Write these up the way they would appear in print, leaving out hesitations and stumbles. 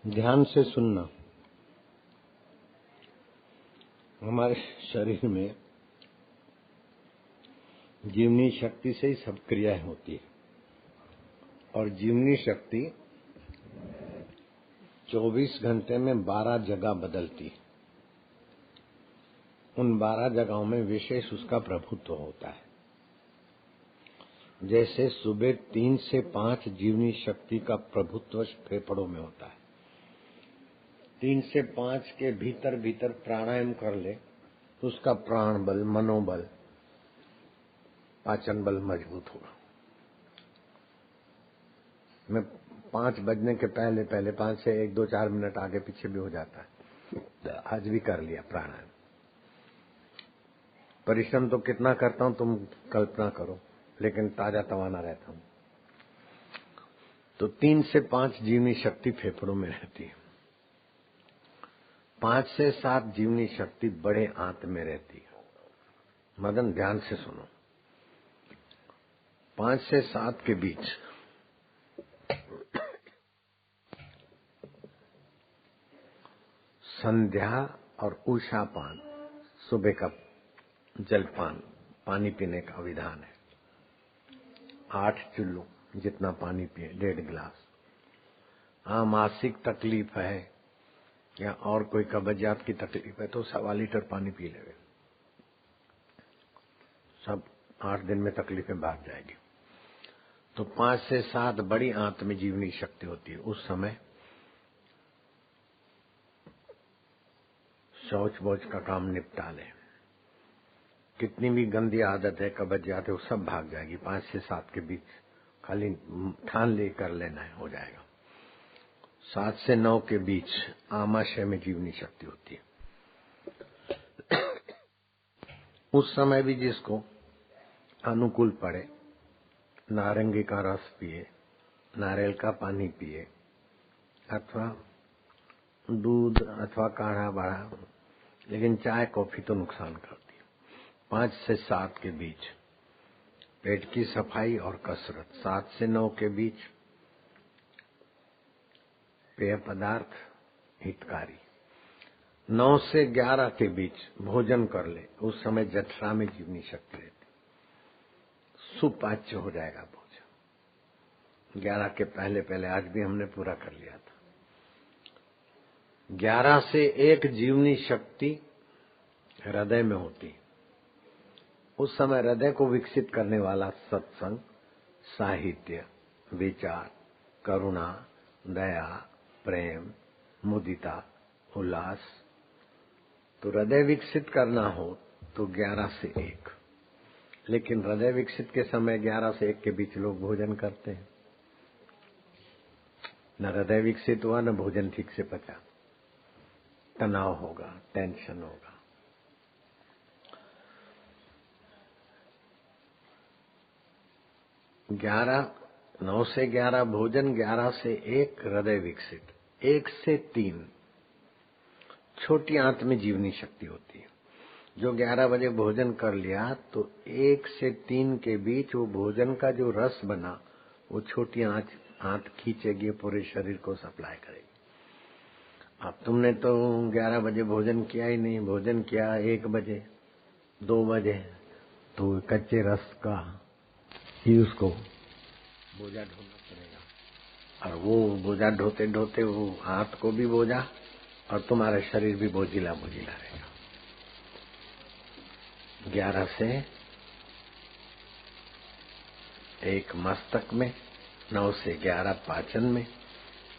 ध्यान से सुनना। हमारे शरीर में जीवनी शक्ति से ही सब क्रियाएं होती है और जीवनी शक्ति 24 घंटे में 12 जगह बदलती है। उन 12 जगहों में विशेष उसका प्रभुत्व होता है। जैसे सुबह 3 से 5 जीवनी शक्ति का प्रभुत्व फेफड़ों में होता है। 3 से 5 के भीतर भीतर प्राणायाम कर ले तो उसका प्राण बल, मनोबल, पाचन बल मजबूत होगा। मैं 5 बजने के पहले 5 से 1, 2, 4 मिनट आगे पीछे भी हो जाता है। आज भी कर लिया प्राणायाम। परिश्रम तो कितना करता हूं तुम कल्पना करो, लेकिन ताजा तवाना रहता हूं। तो 3 से 5 जीवनी शक्ति फेफड़ों में रहती है। 5 से 7 जीवनी शक्ति बड़े आंत में रहती है। मदन ध्यान से सुनो। 5 से 7 के बीच संध्या और उषापान, सुबह का जलपान, पानी पीने का विधान है। 8 चुल्लू जितना पानी पिए, 1.5 गिलास। हाँ, मासिक तकलीफ है या और कोई कब्जियत की तकलीफ है तो 1.25 लीटर पानी पी ले। सब 8 दिन में तकलीफें भाग जाएगी। तो 5 से 7 बड़ी आंत में जीवनी शक्ति होती है। उस समय शौच वौच का काम निपटा ले। कितनी भी गंदी आदत है, कब्जियत है, वो सब भाग जाएगी। 5 से 7 के बीच खाली ठान लेकर लेना है, हो जाएगा। 7 से 9 के बीच आमाशय में जीवनी शक्ति होती है। उस समय भी जिसको अनुकूल पड़े, नारंगी का रस पिए, नारियल का पानी पिए, अथवा दूध अथवा काढ़ा बाढ़ा, लेकिन चाय कॉफी तो नुकसान करती है। 5 से 7 के बीच पेट की सफाई और कसरत। 7 से 9 के बीच पेय पदार्थ हितकारी। 9 से 11 के बीच भोजन कर ले। उस समय जठरा में जीवनी शक्ति रहती, सुपाच्य हो जाएगा भोजन। 11 के पहले आज भी हमने पूरा कर लिया था। 11 से 1 जीवनी शक्ति हृदय में होती। उस समय हृदय को विकसित करने वाला सत्संग, साहित्य, विचार, करुणा, दया, प्रेम, मुदिता, उल्लास। तो हृदय विकसित करना हो तो 11 से 1। लेकिन हृदय विकसित के समय 11 से 1 के बीच लोग भोजन करते हैं। न हृदय विकसित हुआ, न भोजन ठीक से पचा। तनाव होगा, टेंशन होगा। 9 से 11 भोजन, 11 से 1 हृदय विकसित, 1 से 3 छोटी आंत में जीवनी शक्ति होती है। जो 11 बजे भोजन कर लिया तो 1 से 3 के बीच वो भोजन का जो रस बना वो छोटी आंत खींचेगी, पूरे शरीर को सप्लाई करेगी। अब तुमने तो 11 बजे भोजन किया ही नहीं, भोजन किया 1 बजे 2 बजे, तो कच्चे रस का ही उसको बोझा ढोना पड़ेगा। और वो बोझा ढोते ढोते वो हाथ को भी बोझा और तुम्हारा शरीर भी बोझिला रहेगा। 11 से 1 मस्तक में, 9 से 11 पाचन में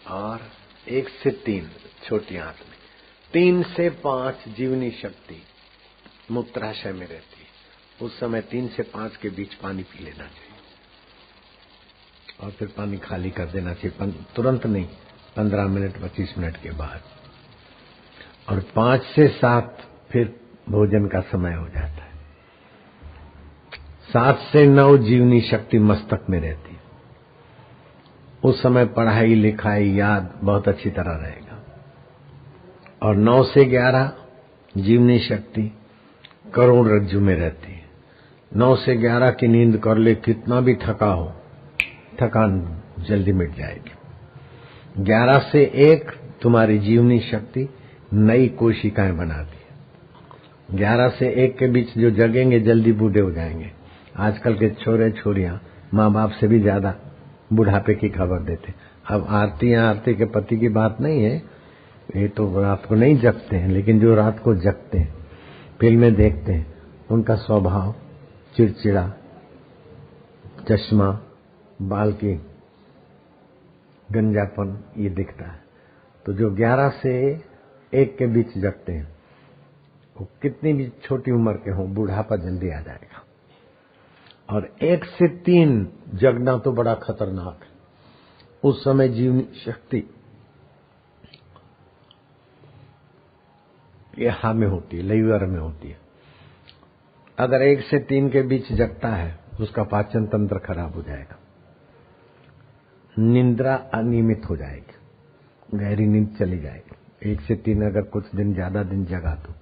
और 1 से 3 छोटी आंत में। 3 से 5 जीवनी शक्ति मूत्राशय में रहती है। उस समय 3 से 5 के बीच पानी पी लेना चाहिए और फिर पानी खाली कर देना चाहिए। तुरंत नहीं, 15 मिनट 25 मिनट के बाद। और 5 से 7 फिर भोजन का समय हो जाता है। 7 से 9 जीवनी शक्ति मस्तक में रहती है। उस समय पढ़ाई लिखाई याद बहुत अच्छी तरह रहेगा। और 9 से 11 जीवनी शक्ति करोड़ रज्जु में रहती है। 9 से 11 की नींद कर ले, कितना भी थका हो, थकान जल्दी मिट जाएगी। 11 से 1 तुम्हारी जीवनी शक्ति नई कोशिकाएं बनाती है। 11 से 1 के बीच जो जगेंगे जल्दी बूढ़े हो जाएंगे। आजकल के छोरे छोरियां माँ बाप से भी ज्यादा बुढ़ापे की खबर देते। अब आरती के पति की बात नहीं है, ये तो रात को नहीं जगते हैं, लेकिन जो रात को जगते हैं, फिल्में देखते हैं, उनका स्वभाव चिड़चिड़ा, चश्मा, बाल की गंजापन ये दिखता है। तो जो 11 से 1 के बीच जगते हैं वो कितनी भी छोटी उम्र के हों, बुढ़ापा जल्दी आ जाएगा। और 1 से 3 जगना तो बड़ा खतरनाक है। उस समय जीवनी शक्ति ये हा में होती है, लीवर में होती है। अगर 1 से 3 के बीच जगता है उसका पाचन तंत्र खराब हो जाएगा, निद्रा अनियमित हो जाएगी, गहरी नींद चली जाएगी। 1 से 3 अगर कुछ दिन ज्यादा दिन जगा तो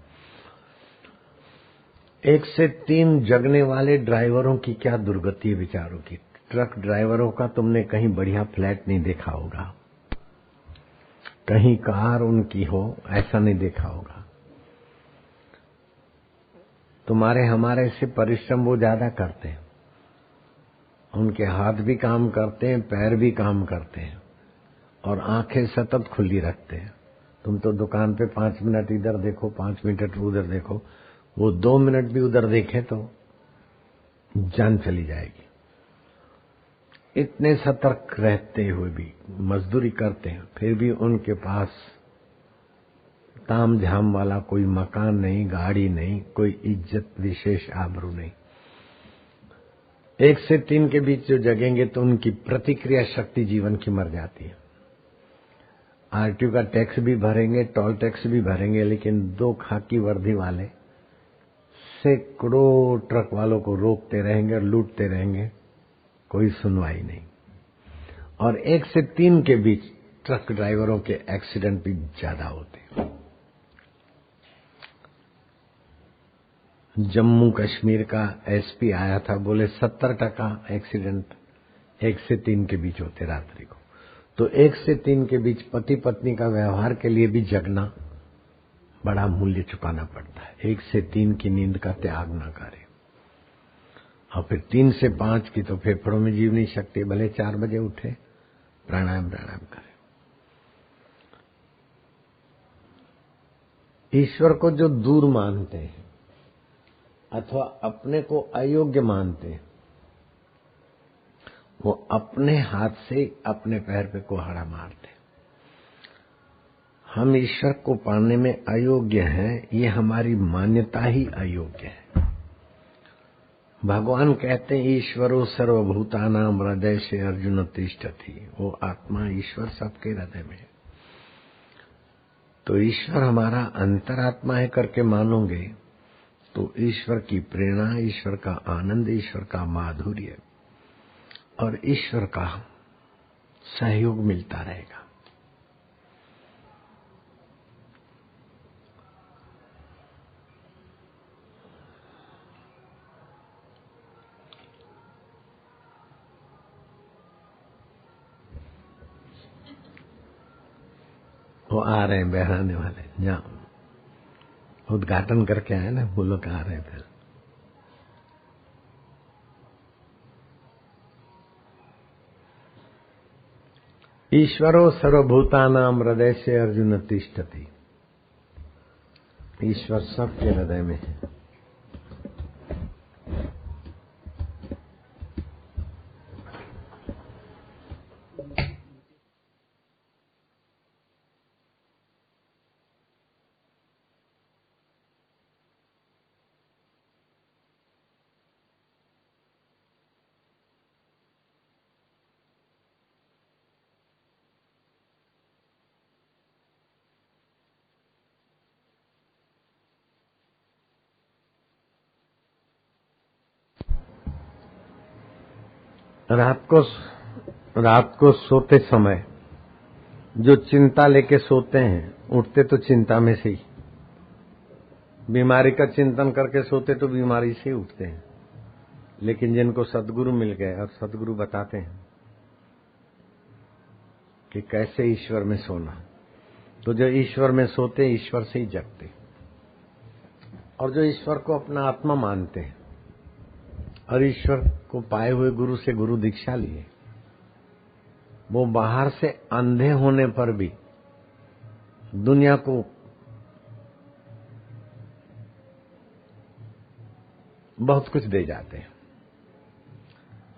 1 से 3 जगने वाले ड्राइवरों की क्या दुर्गति है बेचारों की। ट्रक ड्राइवरों का तुमने कहीं बढ़िया फ्लैट नहीं देखा होगा, कहीं कार उनकी हो ऐसा नहीं देखा होगा। तुम्हारे हमारे से परिश्रम वो ज्यादा करते हैं, उनके हाथ भी काम करते हैं, पैर भी काम करते हैं और आंखें सतत खुली रखते हैं। तुम तो दुकान पे 5 मिनट इधर देखो, 5 मिनट उधर देखो, वो 2 मिनट भी उधर देखे तो जान चली जाएगी। इतने सतर्क रहते हुए भी मजदूरी करते हैं, फिर भी उनके पास ताम झाम वाला कोई मकान नहीं, गाड़ी नहीं, कोई इज्जत विशेष आबरू नहीं। 1 से 3 के बीच जो जगेंगे तो उनकी प्रतिक्रिया शक्ति जीवन की मर जाती है। आरटीओ का टैक्स भी भरेंगे, टोल टैक्स भी भरेंगे, लेकिन 2 खाकी वर्दी वाले सैकड़ों ट्रक वालों को रोकते रहेंगे और लूटते रहेंगे, कोई सुनवाई नहीं। और 1 से 3 के बीच ट्रक ड्राइवरों के एक्सीडेंट भी ज्यादा होते हैं। जम्मू कश्मीर का एसपी आया था, बोले 70% एक्सीडेंट 1 से 3 के बीच होते रात्रि को। तो 1 से 3 के बीच पति पत्नी का व्यवहार के लिए भी जगना बड़ा मूल्य चुकाना पड़ता है। 1 से 3 की नींद का त्याग ना करें। और फिर 3 से 5 की तो फेफड़ों में जीवनी शक्ति, भले 4 बजे उठे, प्राणायाम करें। ईश्वर को जो दूर मानते हैं अथवा अपने को अयोग्य मानते हैं, वो अपने हाथ से अपने पैर पे कुल्हाड़ा मारते हैं। हम ईश्वर को पाने में अयोग्य हैं, ये हमारी मान्यता ही अयोग्य है। भगवान कहते हैं ईश्वरो सर्वभूतानां हृदय से अर्जुन तिष्ठति। वो आत्मा ईश्वर सबके हृदय में है। तो ईश्वर हमारा अंतरात्मा है करके मानोगे तो ईश्वर की प्रेरणा, ईश्वर का आनंद, ईश्वर का माधुर्य और ईश्वर का सहयोग मिलता रहेगा। वो आ रहे हैं बहराने वाले, जाओ उद्घाटन करके आए ना, वो लोग आ रहे हैं। फिर ईश्वरो सर्वभूतानां हृदय से अर्जुन तिष्ठति। ईश्वर सबके हृदय में है। रात को सोते समय जो चिंता लेके सोते हैं, उठते तो चिंता में से ही। बीमारी का चिंतन करके सोते तो बीमारी से ही उठते हैं। लेकिन जिनको सदगुरु मिल गए और सदगुरु बताते हैं कि कैसे ईश्वर में सोना, तो जो ईश्वर में सोते ईश्वर से ही जगते, और जो ईश्वर को अपना आत्मा मानते हैं और ईश्वर को पाए हुए गुरु से गुरु दीक्षा लिए, वो बाहर से अंधे होने पर भी दुनिया को बहुत कुछ दे जाते हैं।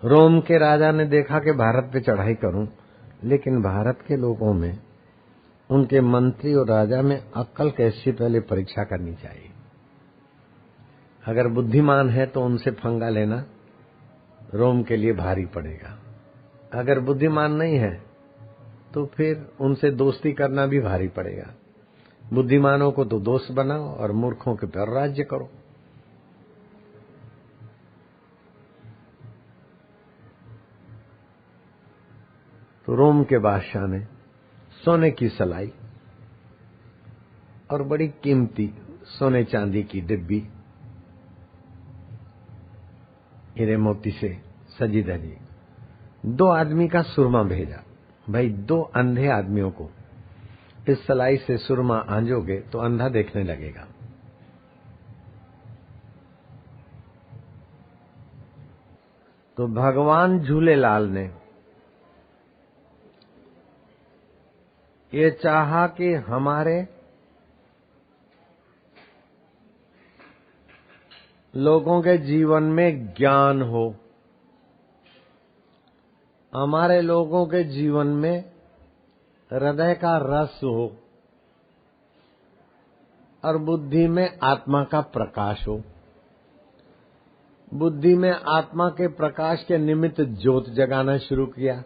रोम के राजा ने देखा कि भारत पे चढ़ाई करूं, लेकिन भारत के लोगों में, उनके मंत्री और राजा में अक्ल कैसी, पहले परीक्षा करनी चाहिए। अगर बुद्धिमान है तो उनसे पंगा लेना रोम के लिए भारी पड़ेगा, अगर बुद्धिमान नहीं है तो फिर उनसे दोस्ती करना भी भारी पड़ेगा। बुद्धिमानों को तो दोस्त बनाओ और मूर्खों के पर राज्य करो। तो रोम के बादशाह ने सोने की सलाई और बड़ी कीमती सोने चांदी की डिब्बी, हीरे मोती से सजी धजी, 2 आदमी का सुरमा भेजा। भाई 2 अंधे आदमियों को इस सलाई से सुरमा आंजोगे तो अंधा देखने लगेगा। तो भगवान झूलेलाल ने ये चाहा कि हमारे लोगों के जीवन में ज्ञान हो, हमारे लोगों के जीवन में हृदय का रस हो और बुद्धि में आत्मा का प्रकाश हो। बुद्धि में आत्मा के प्रकाश के निमित्त ज्योत जगाना शुरू किया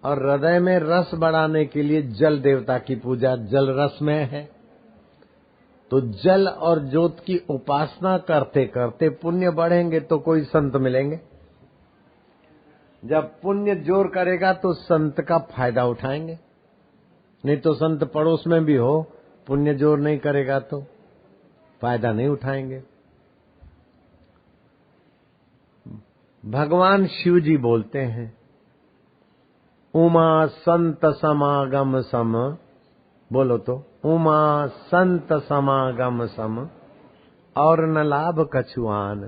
और हृदय में रस बढ़ाने के लिए जल देवता की पूजा, जल रसमय है। तो जल और ज्योत की उपासना करते करते पुण्य बढ़ेंगे तो कोई संत मिलेंगे। जब पुण्य जोर करेगा तो संत का फायदा उठाएंगे, नहीं तो संत पड़ोस में भी हो, पुण्य जोर नहीं करेगा तो फायदा नहीं उठाएंगे। भगवान शिव जी बोलते हैं, उमा संत समागम सम, बोलो तो, उमा संत समागम सम और न लाभ कछुआन,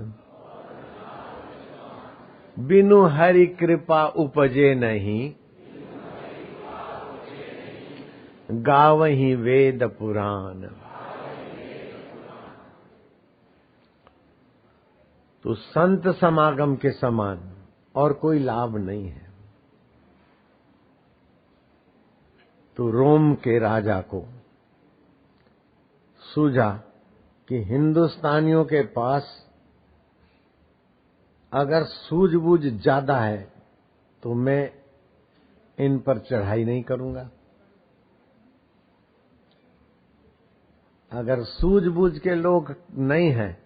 बिनु हरि कृपा उपजे नहीं, गावहीं वेद पुराण। तो संत समागम के समान और कोई लाभ नहीं है। तो रोम के राजा को सूझा कि हिंदुस्तानियों के पास अगर सूझबूझ ज्यादा है तो मैं इन पर चढ़ाई नहीं करूंगा, अगर सूझबूझ के लोग नहीं हैं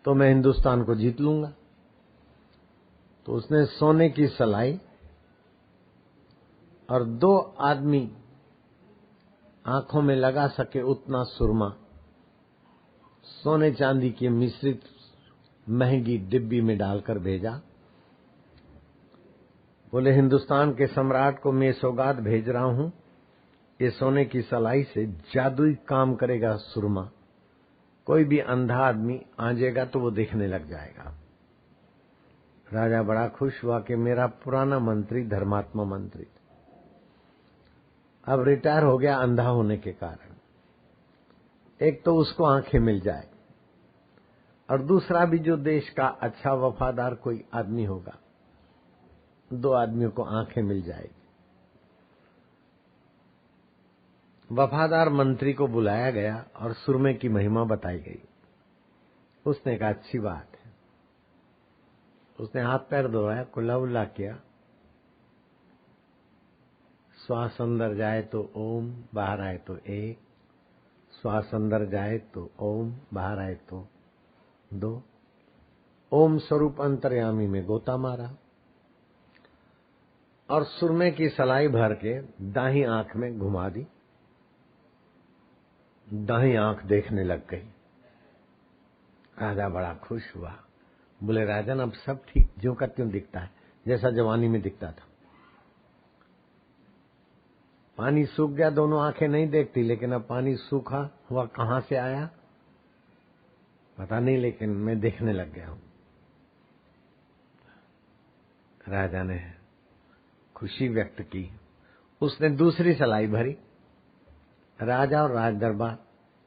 तो मैं हिंदुस्तान को जीत लूंगा। तो उसने सोने की सलाई और 2 आदमी आंखों में लगा सके उतना सुरमा सोने चांदी की मिश्रित महंगी डिब्बी में डालकर भेजा। बोले, हिंदुस्तान के सम्राट को मैं सौगात भेज रहा हूं, ये सोने की सलाई से जादुई काम करेगा सुरमा, कोई भी अंधा आदमी आंजेगा तो वो देखने लग जाएगा। राजा बड़ा खुश हुआ कि मेरा पुराना मंत्री धर्मात्मा मंत्री अब रिटायर हो गया अंधा होने के कारण। एक तो उसको आंखें मिल जाए और दूसरा भी जो देश का अच्छा वफादार कोई आदमी होगा, 2 आदमियों को आंखें मिल जाएगी। वफादार मंत्री को बुलाया गया और सुरमे की महिमा बताई गई। उसने कहा अच्छी बात है। उसने हाथ पैर धोया, कुल्ला उल्ला किया, श्वास अंदर जाए तो ओम, बाहर आए तो 1, श्वास अंदर जाए तो ओम, बाहर आए तो 2, ओम स्वरूप अंतर्यामी में गोता मारा और सुरमे की सलाई भर के दाहिनी आंख में घुमा दी। दाहिनी आंख देखने लग गई। राजा बड़ा खुश हुआ। बोले, राजन अब सब ठीक ज्यों का त्यों दिखता है, जैसा जवानी में दिखता था। पानी सूख गया, दोनों आंखें नहीं देखती, लेकिन अब पानी सूखा हुआ कहां से आया पता नहीं, लेकिन मैं देखने लग गया हूं। राजा ने खुशी व्यक्त की। उसने दूसरी सलाई भरी। राजा और राज दरबार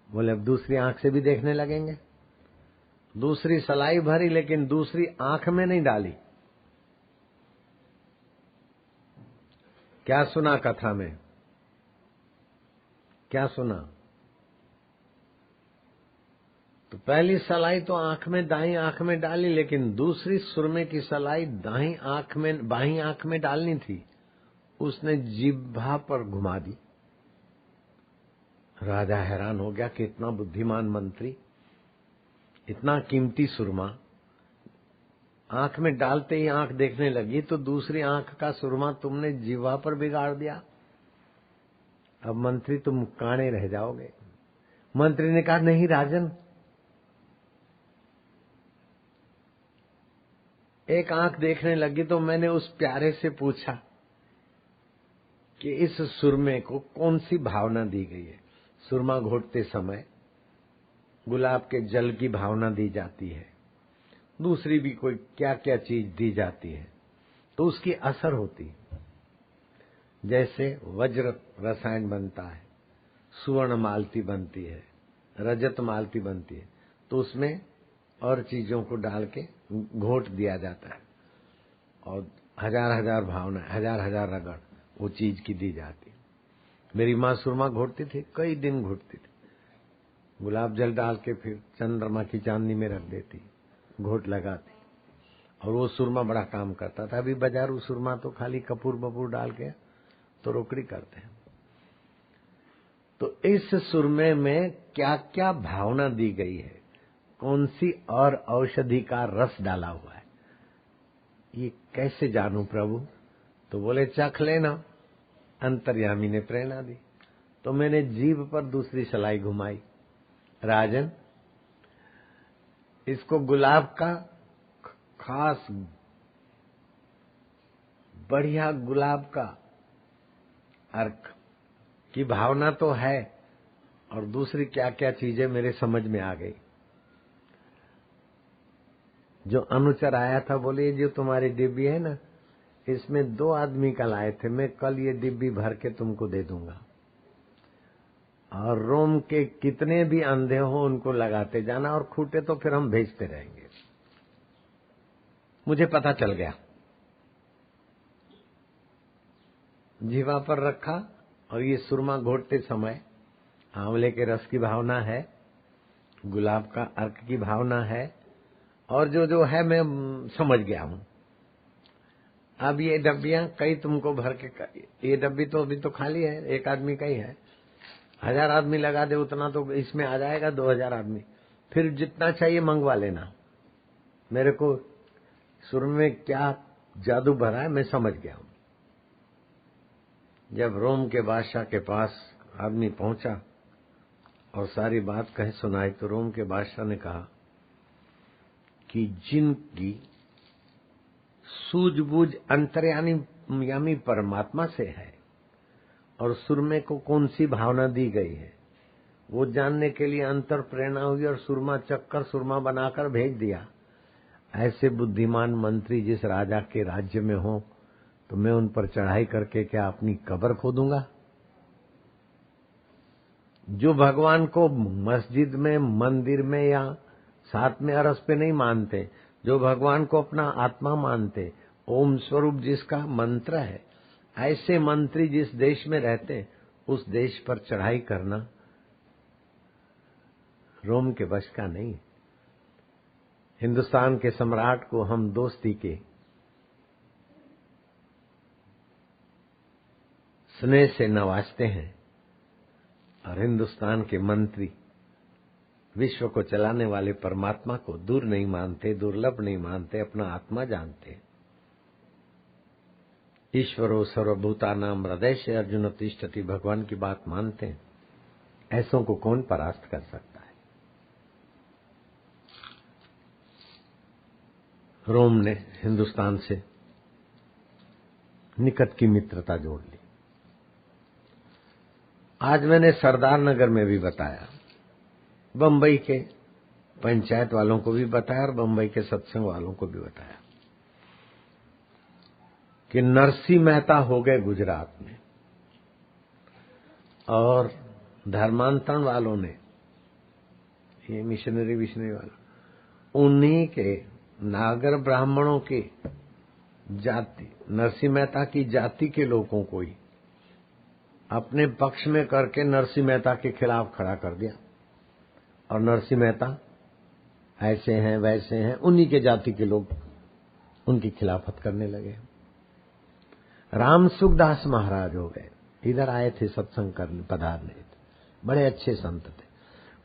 बोले अब दूसरी आंख से भी देखने लगेंगे। दूसरी सलाई भरी, लेकिन दूसरी आंख में नहीं डाली। क्या सुना कथा में? क्या सुना? तो पहली सलाई तो आंख में, दाईं आंख में डाली, लेकिन दूसरी सुरमे की सलाई दाईं आंख में, बाईं आंख में डालनी थी, उसने जिह्वा पर घुमा दी। राजा हैरान हो गया कि इतना बुद्धिमान मंत्री, इतना कीमती सुरमा आंख में डालते ही आंख देखने लगी, तो दूसरी आंख का सुरमा तुमने जिह्वा पर बिगाड़ दिया। अब मंत्री तुम काणे रह जाओगे। मंत्री ने कहा नहीं राजन, एक आंख देखने लगी तो मैंने उस प्यारे से पूछा कि इस सुरमे को कौन सी भावना दी गई है। सुरमा घोटते समय गुलाब के जल की भावना दी जाती है, दूसरी भी कोई क्या क्या चीज दी जाती है, तो उसकी असर होती है। जैसे वज्र रसायन बनता है, सुवर्ण मालती बनती है, रजत मालती बनती है, तो उसमें और चीजों को डाल के घोट दिया जाता है और हजार हजार भावना, हजार हजार रगड़ वो चीज की दी जाती है। मेरी माँ सुरमा घोटती थी, कई दिन घोटती थी, गुलाब जल डाल के फिर चंद्रमा की चांदनी में रख देती, घोट लगाती, और वो सुरमा बड़ा काम करता था। अभी बाजारू सुरमा तो खाली कपूर बपूर डाल के तो रोकड़ी करते हैं। तो इस सुरमे में क्या क्या भावना दी गई है, कौन सी और औषधि का रस डाला हुआ है, ये कैसे जानूं प्रभु? तो बोले चख लेना। अंतर्यामी ने प्रेरणा दी। तो मैंने जीभ पर दूसरी सलाई घुमाई। राजन, इसको गुलाब का खास बढ़िया गुलाब का अर्क की भावना तो है, और दूसरी क्या क्या चीजें मेरे समझ में आ गई। जो अनुचर आया था बोले जो तुम्हारी डिब्बी है ना, इसमें 2 आदमी कल आए थे, मैं कल ये डिब्बी भर के तुमको दे दूंगा, और रोम के कितने भी अंधे हो उनको लगाते जाना, और खूटे तो फिर हम भेजते रहेंगे। मुझे पता चल गया। जीवा पर रखा, और ये सुरमा घोटते समय आंवले के रस की भावना है, गुलाब का अर्क की भावना है, और जो जो है मैं समझ गया हूं। अब ये डब्बियां कई तुमको भर के, ये डब्बी तो अभी तो खाली है, एक आदमी का ही है, 1000 आदमी लगा दे उतना तो इसमें आ जाएगा, 2000 आदमी, फिर जितना चाहिए मंगवा लेना। मेरे को सुर में क्या जादू भरा है मैं समझ गया हूं। जब रोम के बादशाह के पास आदमी पहुंचा और सारी बात कहे सुनाई, तो रोम के बादशाह ने कहा कि जिनकी सूझबूझ अंतर्यामी परमात्मा से है और सुरमे को कौन सी भावना दी गई है, वो जानने के लिए अंतर प्रेरणा हुई और सुरमा चक्कर सुरमा बनाकर भेज दिया। ऐसे बुद्धिमान मंत्री जिस राजा के राज्य में हो, तो मैं उन पर चढ़ाई करके क्या अपनी कब्र खोदूंगा? जो भगवान को मस्जिद में, मंदिर में या साथ में अरस पे नहीं मानते, जो भगवान को अपना आत्मा मानते, ओम स्वरूप जिसका मंत्र है, ऐसे मंत्री जिस देश में रहते उस देश पर चढ़ाई करना रोम के वश का नहीं। हिंदुस्तान के सम्राट को हम दोस्ती के स्नेह से नवाजते हैं, और हिंदुस्तान के मंत्री विश्व को चलाने वाले परमात्मा को दूर नहीं मानते, दुर्लभ नहीं मानते, अपना आत्मा जानते। ईश्वरो सर्वभूतानां हृदय से अर्जुन तिष्ठति, भगवान की बात मानते हैं। ऐसों को कौन परास्त कर सकता है? रोम ने हिंदुस्तान से निकट की मित्रता जोड़ ली। आज मैंने सरदार नगर में भी बताया, बंबई के पंचायत वालों को भी बताया और बंबई के सत्संग वालों को भी बताया कि नरसिंह मेहता हो गए गुजरात में और धर्मांतरण वालों ने, ये मिशनरी वालों, उन्हीं के नागर ब्राह्मणों की जाति, नरसिंह मेहता की जाति के लोगों को ही अपने पक्ष में करके नरसिंह मेहता के खिलाफ खड़ा कर दिया। और नरसिंह मेहता ऐसे हैं वैसे हैं, उन्हीं के जाति के लोग उनकी खिलाफत करने लगे। राम सुखदास महाराज हो गए, इधर आए थे सत्संग करने, पधारने, बड़े अच्छे संत थे।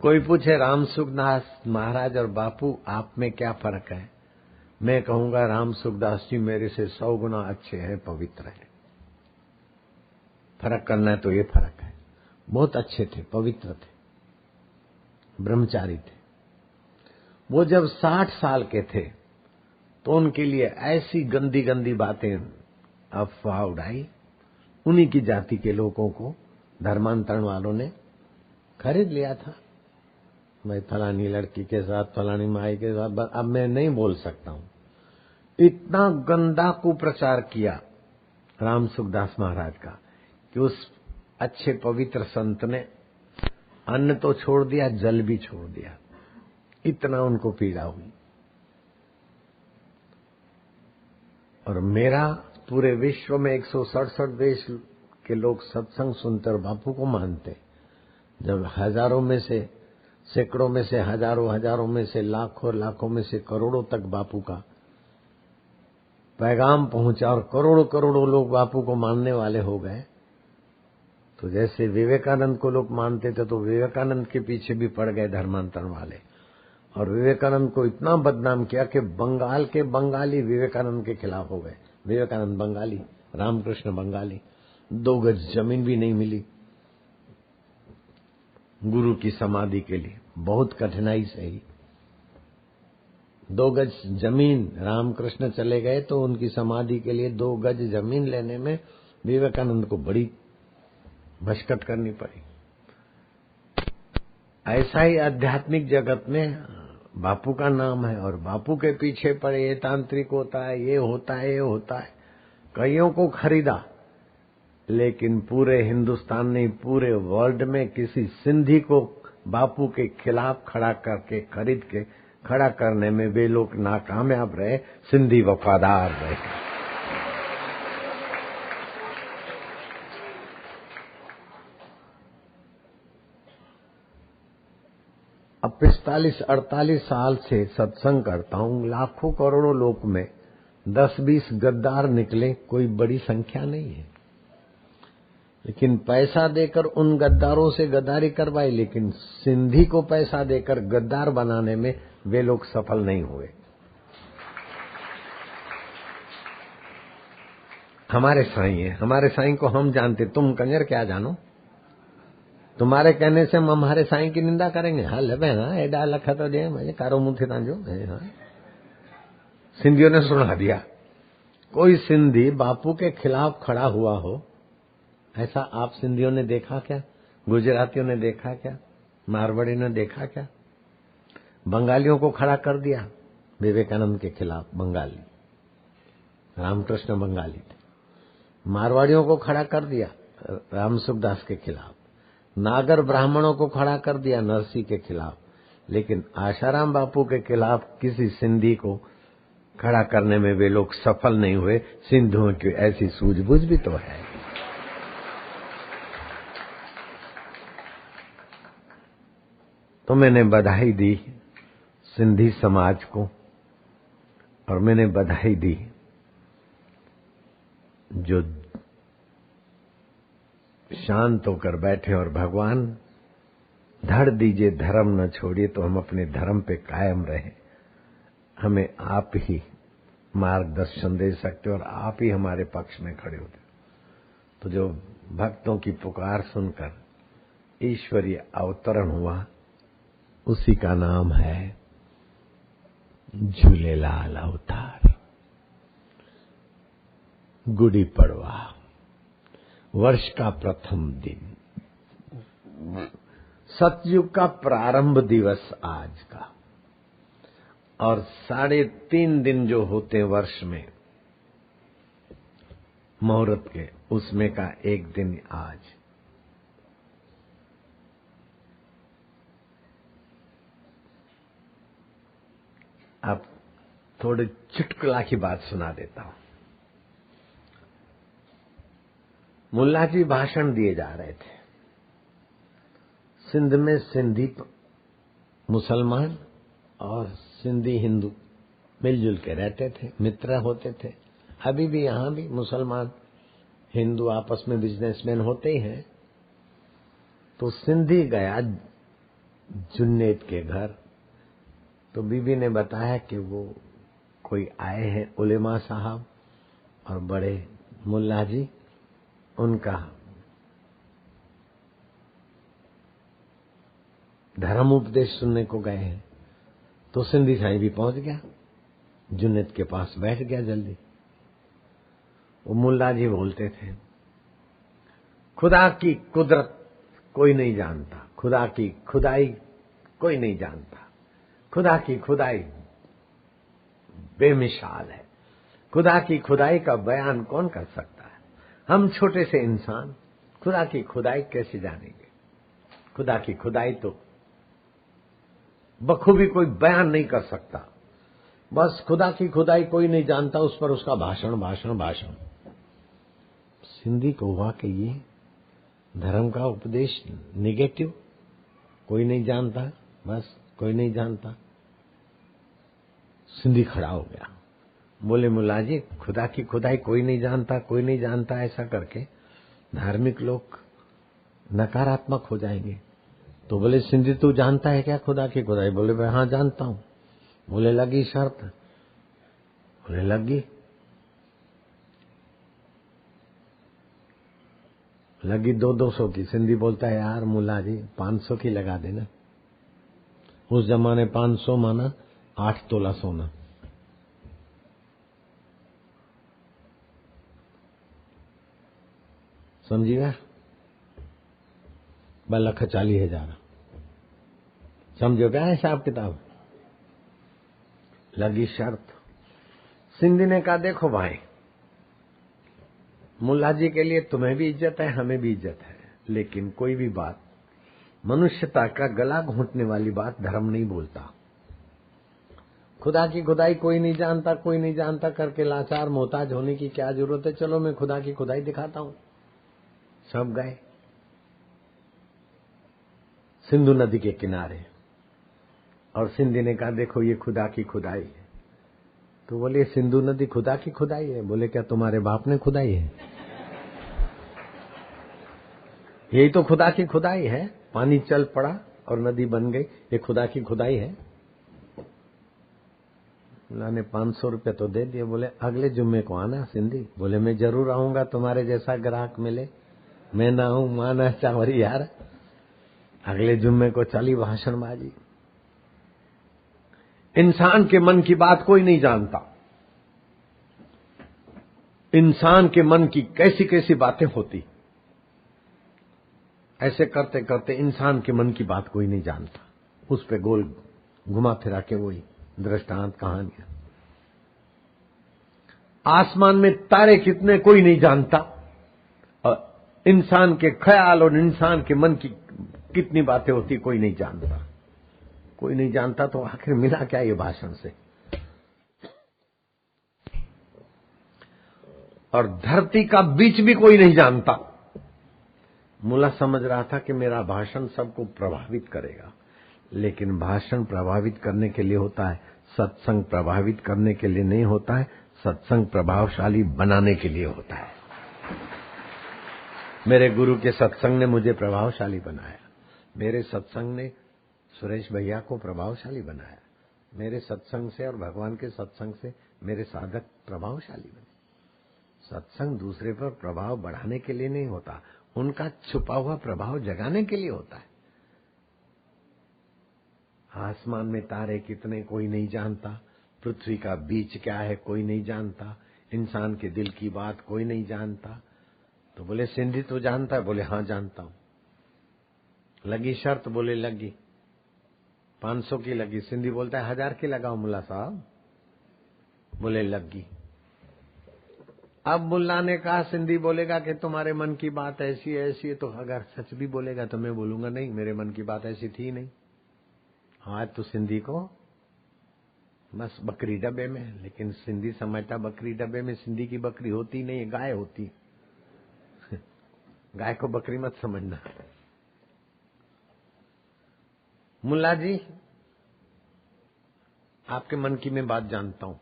कोई पूछे राम सुखदास महाराज और बापू आप में क्या फर्क है? मैं कहूंगा राम सुखदास जी मेरे से 100 गुना अच्छे हैं, पवित्र हैं। फर्क करना है तो ये फर्क है। बहुत अच्छे थे, पवित्र थे, ब्रह्मचारी थे। वो जब 60 साल के थे तो उनके लिए ऐसी गंदी गंदी बातें, अफवाह उड़ाई, उन्हीं की जाति के लोगों को धर्मांतरण वालों ने खरीद लिया था। मैं फलानी लड़की के साथ, फलानी माई के साथ, अब मैं नहीं बोल सकता हूं। इतना गंदा कुप्रचार किया राम सुखदास महाराज का कि उस अच्छे पवित्र संत ने अन्न तो छोड़ दिया, जल भी छोड़ दिया। इतना उनको पीड़ा हुई। और मेरा पूरे विश्व में 167 देश के लोग सत्संग सुनते और बापू को मानते। जब हजारों में से, सैकड़ों में से, हजारों में से, लाखों में से करोड़ों तक बापू का पैगाम पहुंचा और करोड़ों लोग बापू को मानने वाले हो गए, तो जैसे विवेकानंद को लोग मानते थे तो विवेकानंद के पीछे भी पड़ गए धर्मांतरण वाले, और विवेकानंद को इतना बदनाम किया कि बंगाल के बंगाली विवेकानंद के खिलाफ हो गए। विवेकानंद बंगाली, रामकृष्ण बंगाली, 2 गज जमीन भी नहीं मिली गुरु की समाधि के लिए, बहुत कठिनाई से ही 2 गज जमीन। रामकृष्ण चले गए तो उनकी समाधि के लिए 2 गज जमीन लेने में विवेकानंद को बड़ी मशक्कत करनी पड़ी। ऐसा ही आध्यात्मिक जगत में बापू का नाम है और बापू के पीछे पड़े, ये तांत्रिक होता है, ये होता है, ये होता है। कईयों को खरीदा, लेकिन पूरे हिंदुस्तान नहीं, पूरे वर्ल्ड में किसी सिंधी को बापू के खिलाफ खड़ा करके, खरीद के खड़ा करने में वे लोग नाकामयाब रहे। सिंधी वफादार रहे। अब 45-48 साल से सत्संग करता हूं, लाखों करोड़ों लोग में 10-20 गद्दार निकले, कोई बड़ी संख्या नहीं है। लेकिन पैसा देकर उन गद्दारों से गद्दारी करवाई, लेकिन सिंधी को पैसा देकर गद्दार बनाने में वे लोग सफल नहीं हुए। हमारे साईं है, हमारे साईं को हम जानते, तुम कंजर क्या जानो? तुम्हारे कहने से हम हमारे साईं की निंदा करेंगे? हल ना एडा लखा तो दे मुझे कारो मुंह थे तांजो। सिंधियों ने सुना दिया। कोई सिंधी बापू के खिलाफ खड़ा हुआ हो, ऐसा आप सिंधियों ने देखा क्या? गुजरातियों ने देखा क्या? मारवाड़ी ने देखा क्या? बंगालियों को खड़ा कर दिया विवेकानंद के खिलाफ, बंगाली, रामकृष्ण बंगाली थे। मारवाड़ियों को खड़ा कर दिया राम सुखदास के खिलाफ, नागर ब्राह्मणों को खड़ा कर दिया नरसिंह के खिलाफ, लेकिन आशाराम बापू के खिलाफ किसी सिंधी को खड़ा करने में वे लोग सफल नहीं हुए। सिंधुओं की ऐसी सूझबूझ भी तो है। तो मैंने बधाई दी सिंधी समाज को, और मैंने बधाई दी जो शांत होकर बैठे और भगवान धड़ दीजिए, धर्म न छोड़िए, तो हम अपने धर्म पे कायम रहे। हमें आप ही मार्गदर्शन दे सकते और आप ही हमारे पक्ष में खड़े होते। तो जो भक्तों की पुकार सुनकर ईश्वरीय अवतरण हुआ, उसी का नाम है झूलेलाल अवतार। गुड़ी पड़वा, वर्ष का प्रथम दिन, सतयुग का प्रारंभ दिवस आज का, और 3.5 दिन जो होते वर्ष में मुहूर्त के, उसमें का एक दिन आज। अब थोड़ी चुटकुला की बात सुना देता हूं। मुल्ला जी भाषण दिए जा रहे थे। सिंध में सिंधी मुसलमान और सिंधी हिंदू मिलजुल के रहते थे, मित्र होते थे। अभी भी यहां भी मुसलमान हिंदू आपस में बिजनेसमैन होते ही हैं। तो सिंधी गया जुन्नेद के घर, तो बीबी ने बताया कि वो कोई आए हैं उलेमा साहब और बड़े मुल्ला जी, उनका धर्म उपदेश सुनने को गए हैं। तो सिंधी साईं भी पहुंच गया, जुन्नेद के पास बैठ गया जल्दी। वो मुल्ला जी बोलते थे, खुदा की कुदरत कोई नहीं जानता, खुदा की खुदाई कोई नहीं जानता, खुदा की खुदाई बेमिसाल है, खुदा की खुदाई का बयान कौन कर सकता है। हम छोटे से इंसान खुदा की खुदाई कैसे जानेंगे। खुदा की खुदाई तो बखूबी कोई बयान नहीं कर सकता। बस खुदा की खुदाई कोई नहीं जानता, उस पर उसका भाषण भाषण भाषण। सिंधी को हुआ कि ये धर्म का उपदेश निगेटिव, कोई नहीं जानता, बस कोई नहीं जानता। सिंधी खड़ा हो गया, बोले मुल्ला जी खुदा की खुदाई कोई नहीं जानता, कोई नहीं जानता, ऐसा करके धार्मिक लोग नकारात्मक हो जाएंगे। तो बोले सिंधी तू जानता है क्या खुदा की खुदाई? बोले भाई हाँ जानता हूं। बोले लगी शर्त? बोले लगी। लगी 200 की। सिंधी बोलता है यार मुल्ला जी 500 की लगा देना। उस जमाने 500 माना 8 तोला सोना। समझिएगा, 2,40,000। समझो क्या हिसाब किताब? लगी शर्त। सिंधी ने कहा देखो भाई, मुल्ला जी के लिए तुम्हें भी इज्जत है, हमें भी इज्जत है, लेकिन कोई भी बात मनुष्यता का गला घोंटने वाली बात धर्म नहीं बोलता। खुदा की खुदाई कोई नहीं जानता, कोई नहीं जानता करके लाचार मोहताज होने की क्या जरूरत है। चलो मैं खुदा की खुदाई दिखाता हूं। सब गए सिंधु नदी के किनारे, और सिंधी ने कहा देखो ये खुदा की खुदाई है। तो बोले सिंधु नदी खुदा की खुदाई है? बोले क्या तुम्हारे बाप ने खुदाई है? यही तो खुदा की खुदाई है। पानी चल पड़ा और नदी बन गई, ये खुदा की खुदाई है। मुल्ला ने 500 रुपये तो दे दिए। बोले अगले जुम्मे को आना सिंधी। बोले मैं जरूर आऊंगा, तुम्हारे जैसा ग्राहक मिले। मैं ना हूं माना चावरी यार। अगले जुम्मे को चली भाषणबाजी। इंसान के मन की बात कोई नहीं जानता। इंसान के मन की कैसी कैसी बातें होती, ऐसे करते करते इंसान के मन की बात कोई नहीं जानता। उस पे गोल घुमा फिरा के वही दृष्टांत कहानियां। आसमान में तारे कितने कोई नहीं जानता, और इंसान के ख्याल और इंसान के मन की कितनी बातें होती कोई नहीं जानता। कोई नहीं जानता तो आखिर मिला क्या ये भाषण से? और धरती का बीच भी कोई नहीं जानता। मुल्ला समझ रहा था कि मेरा भाषण सबको प्रभावित करेगा, लेकिन भाषण प्रभावित करने के लिए होता है, सत्संग प्रभावित करने के लिए नहीं होता है। सत्संग प्रभावशाली बनाने के लिए होता है। मेरे गुरु के सत्संग ने मुझे प्रभावशाली बनाया। मेरे सत्संग ने सुरेश भैया को प्रभावशाली बनाया। मेरे सत्संग से और भगवान के सत्संग से मेरे साधक प्रभावशाली बने। सत्संग दूसरे पर प्रभाव बढ़ाने के लिए नहीं होता, उनका छुपा हुआ प्रभाव जगाने के लिए होता है। आसमान में तारे कितने कोई नहीं जानता, पृथ्वी का बीच क्या है कोई नहीं जानता, इंसान के दिल की बात कोई नहीं जानता। तो बोले सिंधी तो जानता है? बोले हाँ जानता हूं। लगी शर्त, बोले लगी 500 की लगी। सिंधी बोलता है 1000 की लगाओ मुल्ला साहब, बोले लगी। अब मुल्ला ने कहा सिंधी बोलेगा कि तुम्हारे मन की बात ऐसी है ऐसी है, तो अगर सच भी बोलेगा तो मैं बोलूंगा नहीं, मेरे मन की बात ऐसी थी नहीं। आज तो सिंधी को बस बकरी डब्बे में, लेकिन सिंधी समझता बकरी डब्बे में सिंधी की बकरी होती नहीं है, गाय होती। गाय को बकरी मत समझना। मुल्ला जी आपके मन की मैं बात जानता हूं।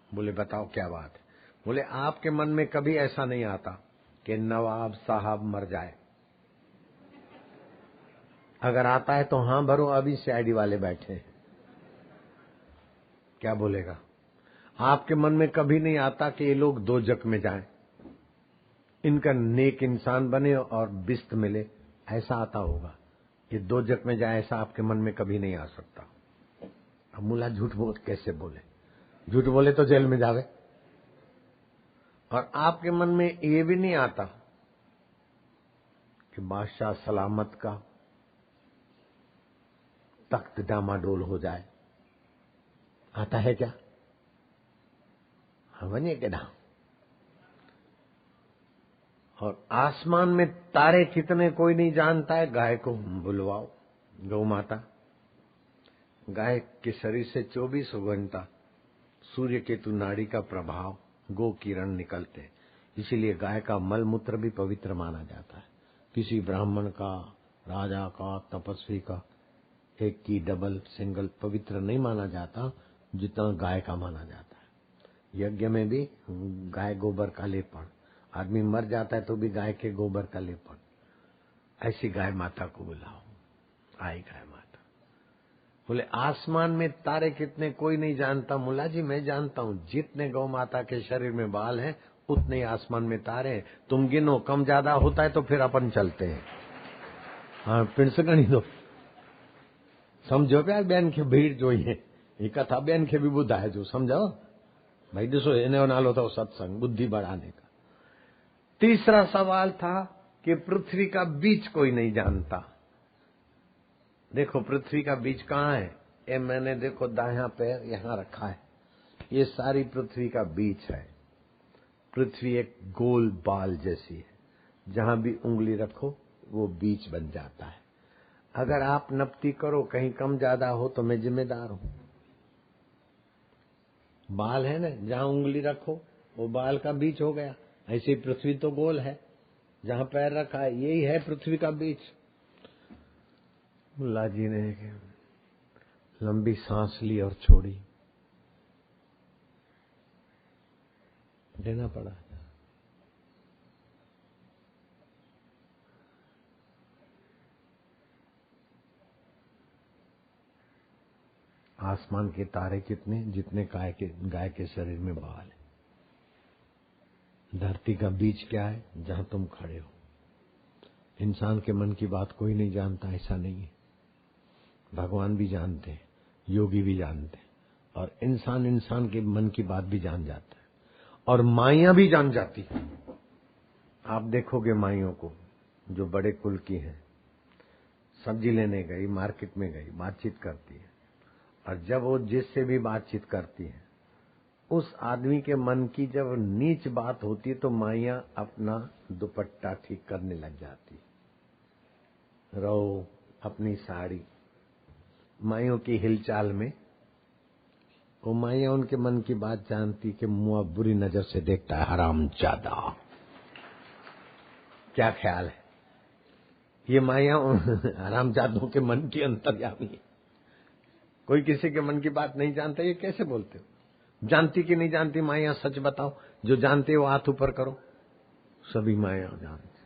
बोले बताओ क्या बात है। बोले आपके मन में कभी ऐसा नहीं आता कि नवाब साहब मर जाए। अगर आता है तो हां भरो, अभी सीआईडी वाले बैठे हैं। क्या बोलेगा। आपके मन में कभी नहीं आता कि ये लोग दोजक में जाएं, इनका नेक इंसान बने और बिस्त मिले, ऐसा आता होगा। ये दोजक में जाए ऐसा आपके मन में कभी नहीं आ सकता। अब मुल्ला झूठ बोल कैसे बोले, झूठ बोले तो जेल में जावे। और आपके मन में ये भी नहीं आता कि बादशाह सलामत का तख्त डामाडोल हो जाए। आता है क्या। हाँ बनिए के ना। और आसमान में तारे कितने कोई नहीं जानता है। गाय को बुलवाओ, गौ माता। गाय के शरीर से 24 घंटा सूर्य केतु नाड़ी का प्रभाव, गो किरण निकलते, इसीलिए गाय का मल मूत्र भी पवित्र माना जाता है। किसी ब्राह्मण का, राजा का, तपस्वी का एक की डबल सिंगल पवित्र नहीं माना जाता जितना गाय का माना जाता है। यज्ञ में भी गाय गोबर का लेपन, आदमी मर जाता है तो भी गाय के गोबर का लेपन। ऐसी गाय माता को बुलाओ। आई गाय माता। बोले आसमान में तारे कितने कोई नहीं जानता। मुल्ला जी मैं जानता हूं, जितने गौ माता के शरीर में बाल हैं उतने ही आसमान में तारे हैं। तुम गिनो, कम ज्यादा होता है तो फिर अपन चलते हैं। हाँ फिर से गणी दो। समझो प्यार बेन के भीड़ जो है ये कथा बेन के भी बुधा है जो समझो भाई। दसो इन्हें नालो था सत्संग बुद्धि बढ़ाने का। तीसरा सवाल था कि पृथ्वी का बीज कोई नहीं जानता। देखो पृथ्वी का बीज कहाँ है। ये मैंने देखो दाहिना पैर यहां रखा है, ये सारी पृथ्वी का बीज है। पृथ्वी एक गोल बाल जैसी है, जहां भी उंगली रखो वो बीज बन जाता है। अगर आप नपती करो कहीं कम ज्यादा हो तो मैं जिम्मेदार हूं। बाल है ना, जहां उंगली रखो वो बाल का बीज हो गया। ऐसी पृथ्वी तो गोल है, जहां पैर रखा है यही है पृथ्वी का बीज। मुल्ला जी ने लंबी सांस ली और छोड़ी, देना पड़ा। आसमान के तारे कितने, जितने गाय के शरीर में बाल है। धरती का बीज क्या है, जहां तुम खड़े हो। इंसान के मन की बात कोई नहीं जानता, ऐसा नहीं है। भगवान भी जानते हैं, योगी भी जानते हैं, और इंसान के मन की बात भी जान जाता है, और माइयां भी जान जाती है। आप देखोगे माइयों को जो बड़े कुल की हैं, सब्जी लेने गई, मार्केट में गई, बातचीत करती है, और जब वो जिससे भी बातचीत करती है उस आदमी के मन की जब नीच बात होती है तो माइयां अपना दुपट्टा ठीक करने लग जाती। रो अपनी साड़ी, माइयों की हिलचाल में वो माइयां उनके मन की बात जानती कि मुआ बुरी नजर से देखता है, हरामजादा। क्या ख्याल है, ये माइयां हरामजादों के मन की अंतर्यामी है। कोई किसी के मन की बात नहीं जानता, ये कैसे बोलते हो। जानती कि नहीं जानती माइयां, सच बताओ। जो जानते हो हाथ ऊपर करो। सभी माइयां जानती।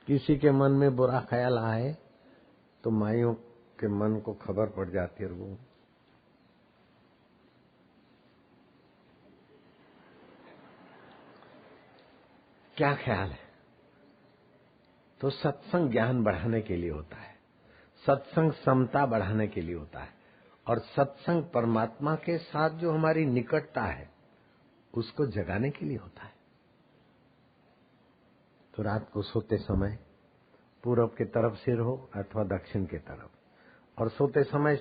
किसी के मन में बुरा ख्याल आए तो माइयों के मन को खबर पड़ जाती है। वो क्या ख्याल है। तो सत्संग ज्ञान बढ़ाने के लिए होता है, सत्संग समता बढ़ाने के लिए होता है, और सत्संग परमात्मा के साथ जो हमारी निकटता है उसको जगाने के लिए होता है। तो रात को सोते समय पूरब के तरफ सिर हो अथवा दक्षिण के तरफ, और सोते समय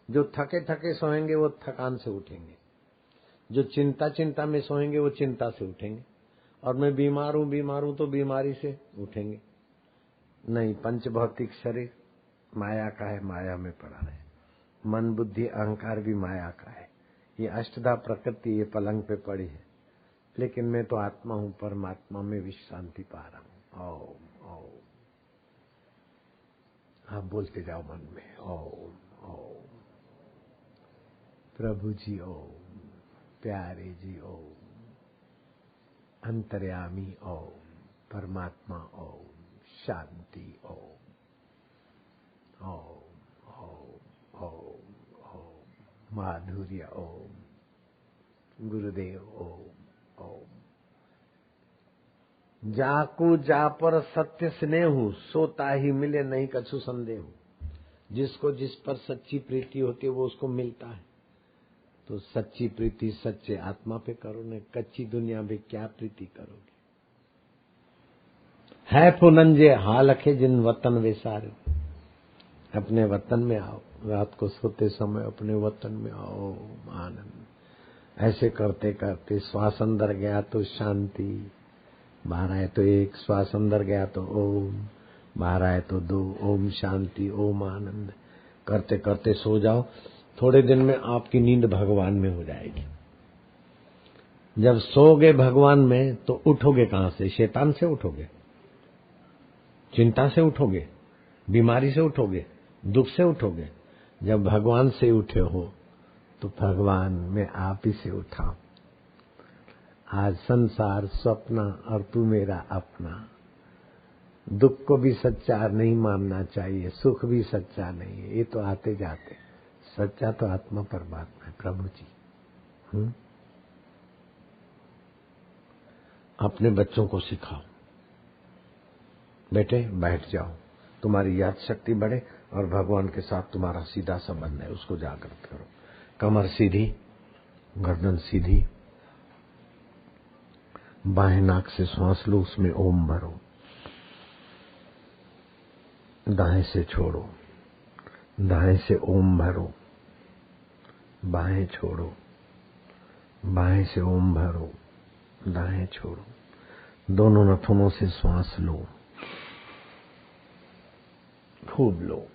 जो थके थके सोएंगे वो थकान से उठेंगे, जो चिंता में सोएंगे वो चिंता से उठेंगे, और मैं बीमार हूं तो बीमारी से उठेंगे। नहीं, पंच भौतिक शरीर माया का है, माया में पड़ा रहे। मन बुद्धि अहंकार भी माया का है। ये अष्टधा प्रकृति ये पलंग पे पड़ी है, लेकिन मैं तो आत्मा हूं, परमात्मा में विश्रांति पा रहा हूं। ओम ओम, आप बोलते जाओ मन में ओम ओम। प्रभु जी ओम, प्यारे जी ओम, अंतर्यामी ओम, परमात्मा ओम, शांति ओम ओम ओम ओम ओम, माधुर्य ओम, गुरुदेव ओम ओम। जाकू जा पर सत्य स्नेहु, सोता ही मिले नहीं कछु संदेह। जिसको जिस पर सच्ची प्रीति होती है वो उसको मिलता है। तो सच्ची प्रीति सच्चे आत्मा पे करो, न कच्ची दुनिया में क्या प्रीति करोगे। है पुनंजे हाल लखे जिन वतन वे सारे, अपने वतन में आओ। रात को सोते समय अपने वतन में आओ, आनंद। ऐसे करते करते श्वास अंदर गया तो शांति, बाहर आए तो एक, श्वास अंदर गया तो ओम, बाहर आए तो दो, ओम शांति ओम आनंद। करते करते सो जाओ। थोड़े दिन में आपकी नींद भगवान में हो जाएगी। जब सोगे भगवान में तो उठोगे कहां से? शैतान से उठोगे, चिंता से उठोगे, बीमारी से उठोगे, दुख से उठोगे। जब भगवान से उठे हो तो भगवान में आप ही से उठाओ। आज संसार स्वप्न और तू मेरा अपना। दुख को भी सच्चा नहीं मानना चाहिए, सुख भी सच्चा नहीं है, ये तो आते जाते। सच्चा तो आत्मा परमात्मा है, प्रभु जी। अपने बच्चों को सिखाओ, बेटे बैठ जाओ, तुम्हारी याद शक्ति बढ़े और भगवान के साथ तुम्हारा सीधा संबंध है, उसको जागृत करो। कमर सीधी, गर्दन सीधी, बाएं नाक से श्वास लो, उसमें ओम भरो, दाएं से छोड़ो, दाएं से ओम भरो, बाएं छोड़ो, बाएं से ओम भरो, दाएं छोड़ो। दोनों नथुनों से श्वास लो, खूब लो।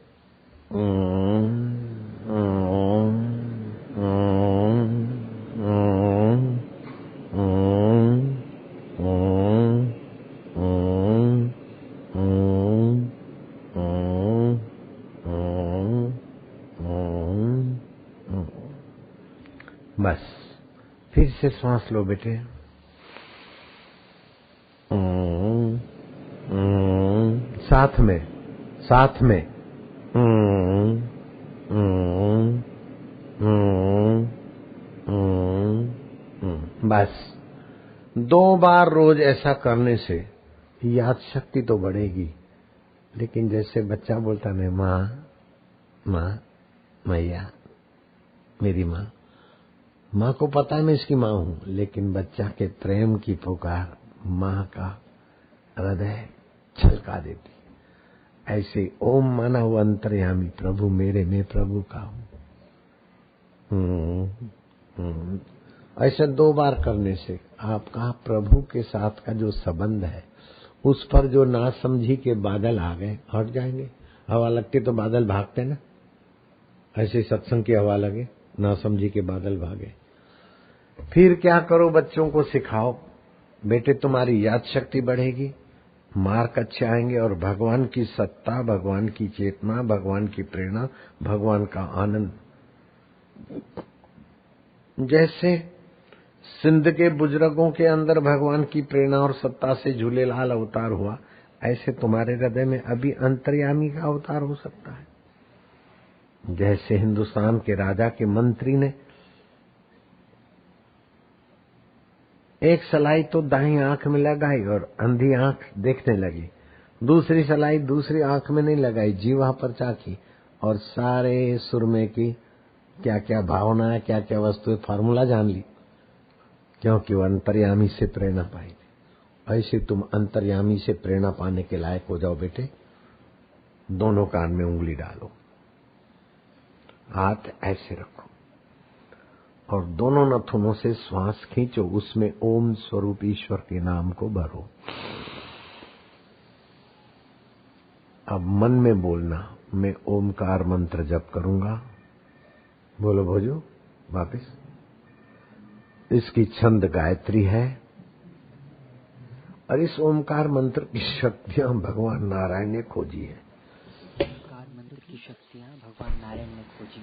बस फिर से श्वास लो बेटे। साथ में बस 2 बार रोज ऐसा करने से याद शक्ति तो बढ़ेगी। लेकिन जैसे बच्चा बोलता है माँ माँ मैया, मेरी माँ, माँ को पता है मैं इसकी माँ हूं, लेकिन बच्चा के प्रेम की पुकार माँ का हृदय छलका देती। ऐसे ओम माना हुआ अंतर्यामी प्रभु मेरे में प्रभु का हूं। ऐसे 2 बार करने से आपका प्रभु के साथ का जो संबंध है, उस पर जो नासमझी के बादल आ गए हट जाएंगे। हवा लगती तो बादल भागते ना, ऐसे सत्संग की हवा लगे, नासमझी के बादल भागे। फिर क्या करो, बच्चों को सिखाओ, बेटे तुम्हारी याद शक्ति बढ़ेगी, मार्क अच्छे आएंगे और भगवान की सत्ता, भगवान की चेतना, भगवान की प्रेरणा, भगवान का आनंद। जैसे सिंध के बुजुर्गों के अंदर भगवान की प्रेरणा और सत्ता से झूलेलाल अवतार हुआ, ऐसे तुम्हारे हृदय में अभी अंतर्यामी का अवतार हो सकता है। जैसे हिंदुस्तान के राजा के मंत्री ने एक सलाई तो दाहिनी आंख में लगाई और अंधी आंख देखने लगी, दूसरी सलाई दूसरी आंख में नहीं लगाई, जीवा पर चाकी और सारे सुरमे की क्या क्या भावना है, क्या क्या वस्तु है, फार्मूला जान ली, क्योंकि वो अंतर्यामी से प्रेरणा पाई थी। ऐसे तुम अंतर्यामी से प्रेरणा पाने के लायक हो जाओ बेटे। दोनों कान में उंगली डालो, हाथ ऐसे रखो और दोनों नथुनों से श्वास खींचो, उसमें ओम स्वरूप ईश्वर के नाम को भरो। अब मन में बोलना, मैं ओमकार मंत्र जप करूंगा। बोलो भोजो वापिस। इसकी छंद गायत्री है और इस ओमकार मंत्र की शक्तियां भगवान नारायण ने खोजी है। ओमकार मंत्र की शक्तियां भगवान नारायण ने खोजी।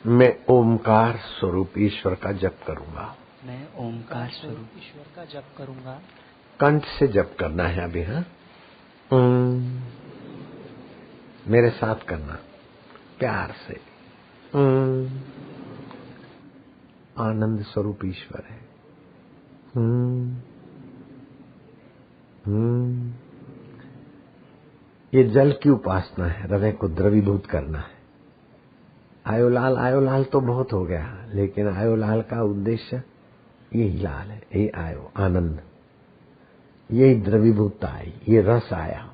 मैं ओमकार स्वरूप ईश्वर का जप करूंगा। मैं ओमकार स्वरूप ईश्वर का जप करूंगा। कंठ से जप करना है अभी। हाँ, मेरे साथ करना प्यार से। आनंद स्वरूप ईश्वर है। ये जल की उपासना है, हृदय को द्रवीभूत करना है। आयो लाल तो बहुत हो गया, लेकिन आयो लाल का उद्देश्य यही लाल है, यही आयो आनंद, यही द्रवीभूतता आई, ये रस आया।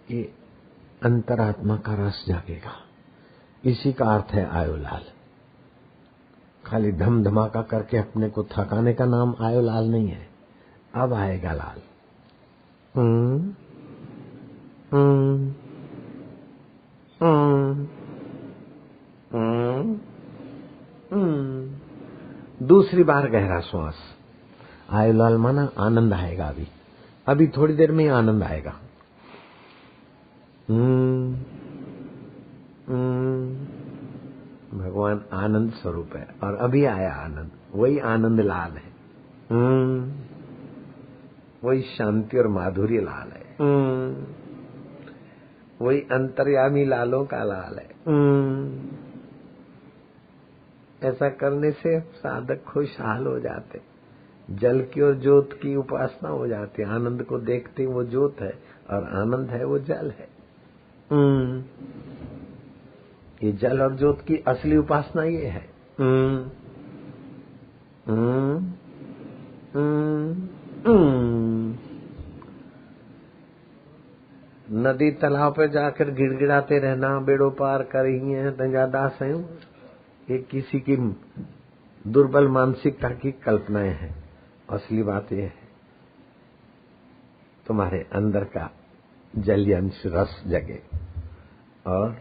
ये अंतरात्मा का रस जागेगा। इसी का अर्थ है आयो लाल। खाली धम धमाका करके अपने को थकाने का नाम आयो लाल नहीं है। अब आएगा लाल। दूसरी बार गहरा श्वास। आयो लाल माना आनंद आएगा। अभी थोड़ी देर में ही आनंद आएगा। भगवान आनंद स्वरूप है और अभी आया आनंद, वही आनंद लाल है। वही शांति और माधुर्य लाल है। वही अंतर्यामी लालों का लाल है। ऐसा करने से साधक खुशहाल हो जाते, जल की और ज्योत की उपासना हो जाती। आनंद को देखते वो ज्योत है और आनंद है वो जल है। ये जल और ज्योत की असली उपासना ये है। नदी तालाब पे जाकर गिड़गिड़ाते रहना, बेड़ो पार कर ही है तंजादास है, ये किसी की दुर्बल मानसिकता की कल्पनाएं हैं। असली बात यह है तुम्हारे अंदर का जलीय अंश रस जगे और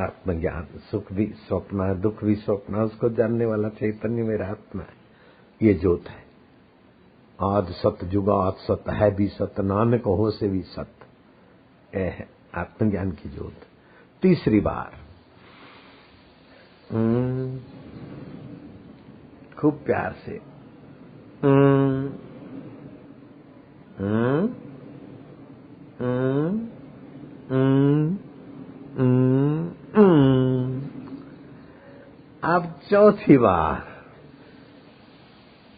आत्मज्ञान, सुख भी स्वप्न है, दुख भी स्वप्न है, उसको जानने वाला चैतन्य मेरा आत्मा है, ये ज्योत है। आद सत जुगात सत है भी सत, नानक हो से भी सत, यह है आत्मज्ञान की ज्योत। तीसरी बार खूब प्यार से अब चौथी बार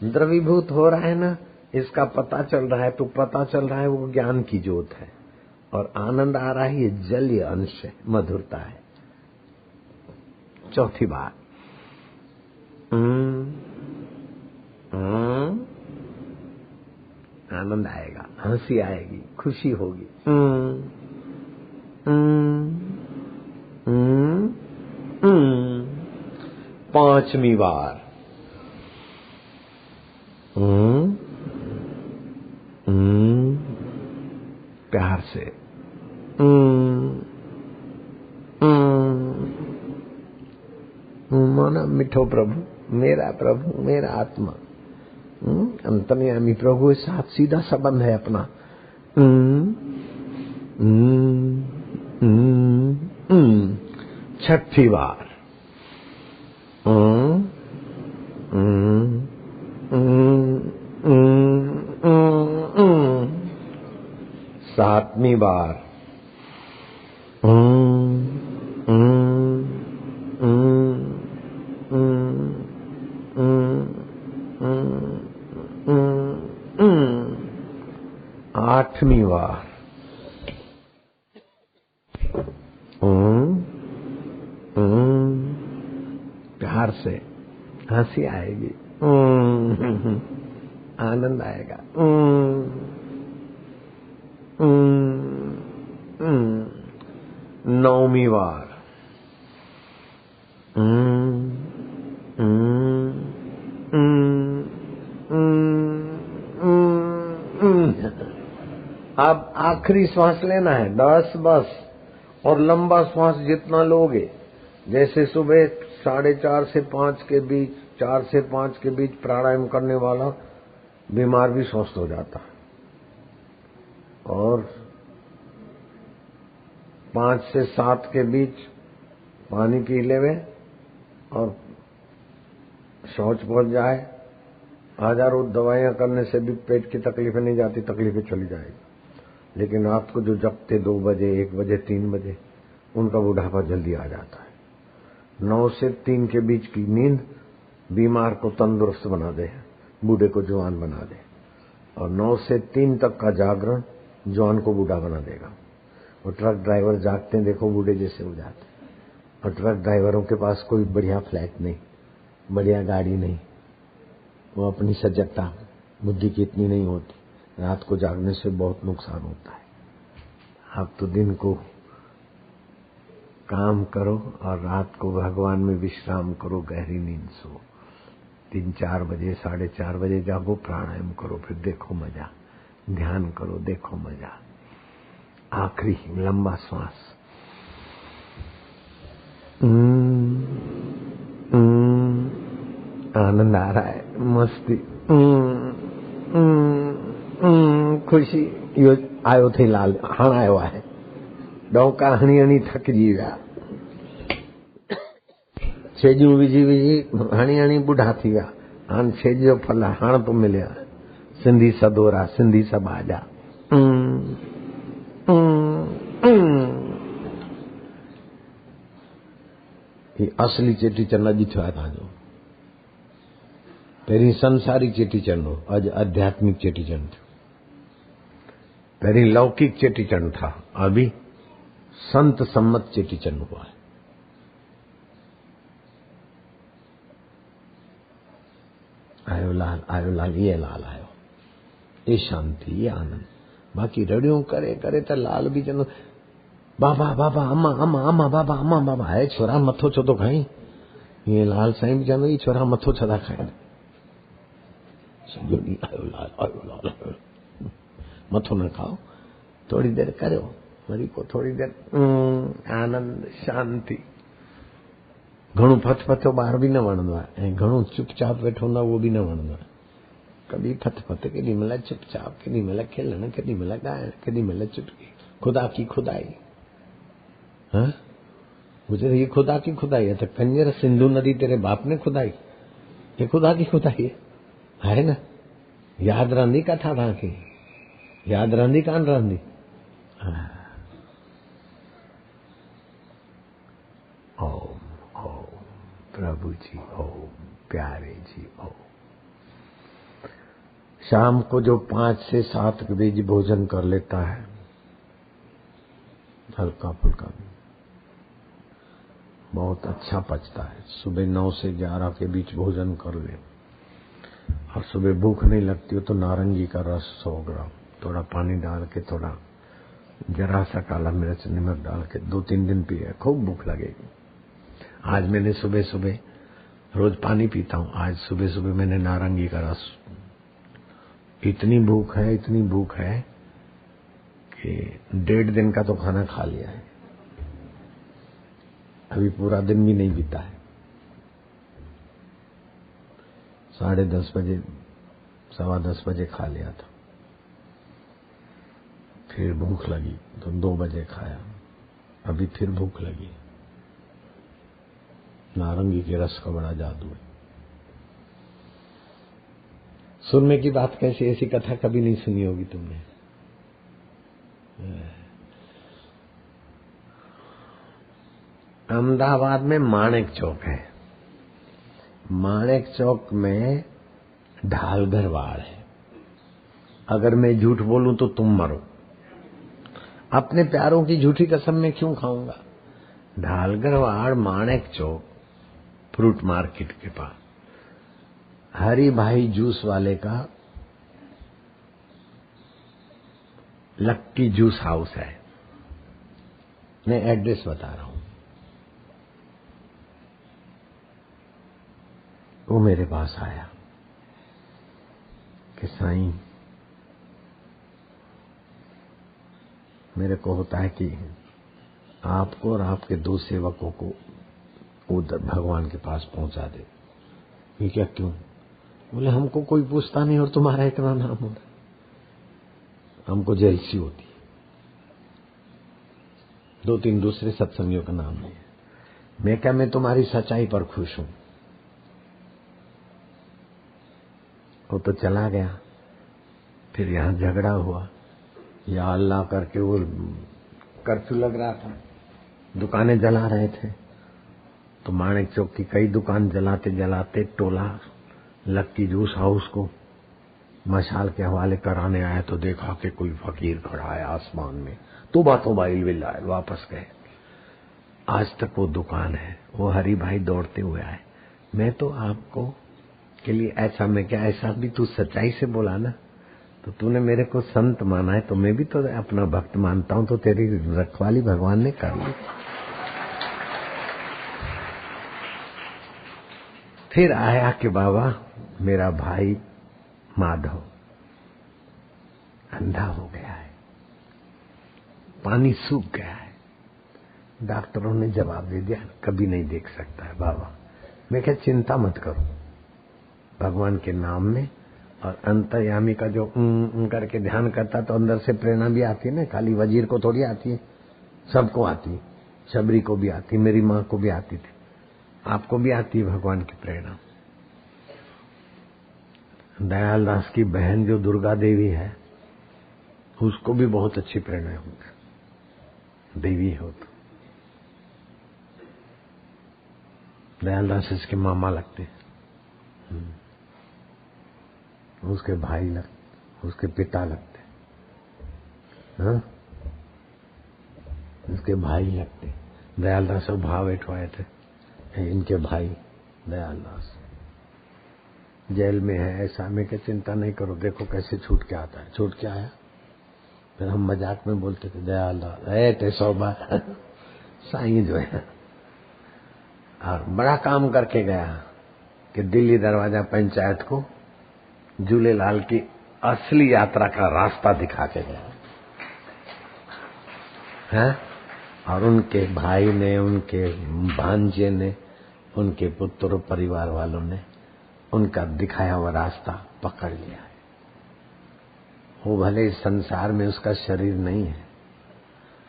द्रवीभूत हो रहा है ना, इसका पता चल रहा है, तो पता चल रहा है वो ज्ञान की ज्योत है और आनंद आ रहा है, ये जलीय अंश है, मधुरता है। चौथी बार आनंद आएगा, हंसी आएगी, खुशी होगी। पांचवी बार प्यार से माना मिठो प्रभु, मेरा आत्मा, अंतर्यामी प्रभु के साथ सीधा संबंध है अपना। छठी बार सातवीं बार आठवीं बार से हंसी आएगी, आनंद आएगा। नौवीं बार अब आखिरी श्वास लेना है 10 बस, और लंबा श्वास जितना लोगे, जैसे सुबह 4:30 से 5 के बीच, 4 से 5 के बीच प्राणायाम करने वाला बीमार भी स्वस्थ हो जाता है, और 5 से 7 के बीच पानी पी लेवे और शौच पहुंच जाए, हजारों दवाइयां करने से भी पेट की तकलीफें नहीं जाती, तकलीफें चली जाएगी। लेकिन रात को जो जगते 2 बजे, 1 बजे, 3 बजे, उनका बुढ़ापा जल्दी आ जाता है। 9 से 3 के बीच की नींद बीमार को तंदुरुस्त बना दे, बूढ़े को जवान बना दे, और 9 से 3 तक का जागरण जवान को बूढ़ा बना देगा। और ट्रक ड्राइवर जागते हैं, देखो बूढ़े जैसे हो जाते हैं। और ट्रक ड्राइवरों के पास कोई बढ़िया फ्लैट नहीं, बढ़िया गाड़ी नहीं, वो अपनी सजगता बुद्धि की इतनी नहीं होती। रात को जागने से बहुत नुकसान होता है। आप तो दिन को काम करो और रात को भगवान में विश्राम करो, गहरी नींद सो, 3-4 बजे, 4:30 बजे जागो, प्राणायाम करो, फिर देखो मजा, ध्यान करो, देखो मजा। आखिरी लंबा श्वास, आनंद आ रहा है, मस्ती, खुशी। यो आयो थे लाल, हाण आयो है, डोका हणी हणी थकजी विया, छेजू विझी विझी हणी हणी बुढ़ा थी विया, हाण छेज जो फल हाण तो मिलिया। सिंधी सदोरा, सिंधी सबाजा, ये असली चेटीचंड अॼु थियो आहे तव्हांजो। पहिरीं संसारी चेटीचंड हो, अॼु आध्यात्मिक चेटीचंड थियो। पहिरीं लौकिक चेटीचंड था, अभी संत सम्मत चेटीचंड हुआ है। आयो लाल, ये लाल आयो, ये शांति, ये आनंद। बाकी रड़ियों करे करे तो लाल भी चलो, बाबा बाबा, अम्मा अम्मा, अम्मा बाबा, अम्मा बाबा, है छोरा मथो छो तो खाई। ये लाल साईं भी चवंदो, ये छोरा मथो छो था खाइनि। सॼो ॾींहुं आयो लाल, मथो न खाओ, थोड़ी देर करो, वरी पोइ थोड़ी देर आनंद, शांति। घणो फत ॿार बि न वणंदो आहे, ऐं घणो चुपचाप वेठो हूंदो आहे उहो बि न वणंदो आहे। कॾहिं फत, केॾी महिल चुपचाप, केॾी महिल खिलण, केॾी महिल ॻाइण, केॾी महिल चुटकी। खुदा की खुदाई, हाँ गुजरे, ये खुदा की खुदाई है। तो कंजर, सिंधु नदी तेरे बाप ने खुदाई, ये खुदा की खुदाई है ना। याद रहंदी कथा तव्हांखे, याद रहंदी कान रहंदी। ओम ओम प्रभु जी, ओम प्यारे जी, ओम। शाम को जो 5 से 7 के बीच भोजन कर लेता है, हल्का फुल्का, बहुत अच्छा पचता है। सुबह 9 से 11 के बीच भोजन कर ले, और सुबह भूख नहीं लगती हो तो नारंगी का रस 100 ग्राम, थोड़ा पानी डाल के, थोड़ा जरा सा काला मिर्च नमक डाल के 2-3 दिन पिए, खूब भूख लगेगी। आज मैंने सुबह सुबह, रोज पानी पीता हूँ, आज सुबह सुबह मैंने नारंगी का रस, इतनी भूख है कि 1.5 दिन का तो खाना खा लिया है, अभी पूरा दिन भी नहीं बीता है। 10:30 बजे, 10:15 बजे खा लिया था, फिर भूख लगी तो 2 बजे खाया, अभी फिर भूख लगी। नारंगी के रस का बड़ा जादू है। सुरमे की बात कैसी, ऐसी कथा कभी नहीं सुनी होगी तुमने। अहमदाबाद में माणेक चौक है, माणेक चौक में ढालघर वाड़ है। अगर मैं झूठ बोलूं तो तुम मरो, अपने प्यारों की झूठी कसम में क्यों खाऊंगा। ढालघर वाड़, माणेक चौक, फ्रूट मार्केट के पास हरि भाई जूस वाले का लक्की जूस हाउस है। मैं एड्रेस बता रहा हूं। वो मेरे पास आया कि साईं, मेरे को होता है कि आपको और आपके 2 सेवकों को उधर भगवान के पास पहुंचा दे। ये क्या, क्यों? बोले हमको कोई पूछता नहीं और तुम्हारा इतना नाम हो रहा, हमको जेलसी होती है। 2-3 दूसरे सत्संगियों का नाम है। मैं क्या, मैं तुम्हारी सच्चाई पर खुश हूं। वो तो चला गया। फिर यहां झगड़ा हुआ, या अल्लाह करके वो कर्फ्यू लग रहा था, दुकानें जला रहे थे। तो माणिक चौक की कई दुकान जलाते जलाते टोला लक्की जूस हाउस को मशाल के हवाले कराने आया तो देखा कि कोई फकीर खड़ा है आसमान में। तोबा इल्बिल्लाह, वापस गए। आज तक वो दुकान है। वो हरि भाई दौड़ते हुए आए, मैं तो आपको के लिए ऐसा, मैं क्या ऐसा भी तू सच्चाई से बोला ना, तो तूने मेरे को संत माना है तो मैं भी तो अपना भक्त मानता हूं, तो तेरी रखवाली भगवान ने कर ली। फिर आया कि बाबा मेरा भाई माधव अंधा हो गया है, पानी सूख गया है। डॉक्टरों ने जवाब दे दिया कभी नहीं देख सकता है बाबा। मैं क्या, चिंता मत करो, भगवान के नाम में और अंतर्यामी का जो करके ध्यान करता तो अंदर से प्रेरणा भी आती है ना। खाली वजीर को थोड़ी आती है, सबको आती है। शबरी को भी आती, मेरी माँ को भी आती थी, आपको भी आती है भगवान की प्रेरणा। दयाल दास की बहन जो दुर्गा देवी है, उसको भी बहुत अच्छी प्रेरणा होती, देवी हो तो। दयाल दास इसके मामा लगते, उसके भाई लगते, उसके पिता लगते, हाँ, उसके भाई लगते। दयाल दास और भाव बैठवाए थे, इनके भाई दयाल दास जेल में है। ऐसा में कि चिंता नहीं करो, देखो कैसे छूट के आता है। छूट के आया, फिर हम मजाक में बोलते थे दयाल दास ते सौबा साईं जो है। और बड़ा काम करके गया कि दिल्ली दरवाजा पंचायत को झूलेलाल की असली यात्रा का रास्ता दिखा के गया है। और उनके भाई ने, उनके भांजे ने, उनके पुत्र परिवार वालों ने उनका दिखाया हुआ रास्ता पकड़ लिया है। वो भले इस संसार में उसका शरीर नहीं है,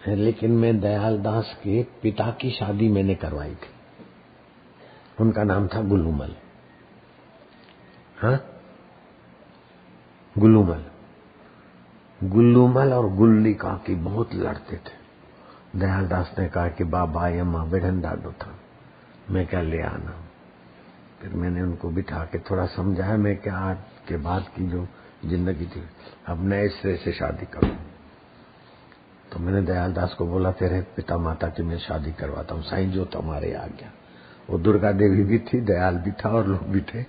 लेकिन मैं दयाल दास के पिता की शादी मैंने करवाई थी। उनका नाम था गुल्लूमल। हाँ, गुल्लूमल। गुल्लूमल और गुल्ली काकी बहुत लड़ते थे। दयाल दास ने कहा कि बाबा यम्मा बेढ़न डाडो था, मैं क्या ले आना। फिर मैंने उनको बिठा के थोड़ा समझाया, मैं क्या आज के बाद की जो जिंदगी थी अब नए सिरे से शादी करूं। तो मैंने दयाल दास को बोला तेरे पिता माता की मैं शादी करवाता हूँ, साईं जो तुम्हारे आ गया। वो दुर्गा देवी भी थी, दयाल भी था और लोग भी थे।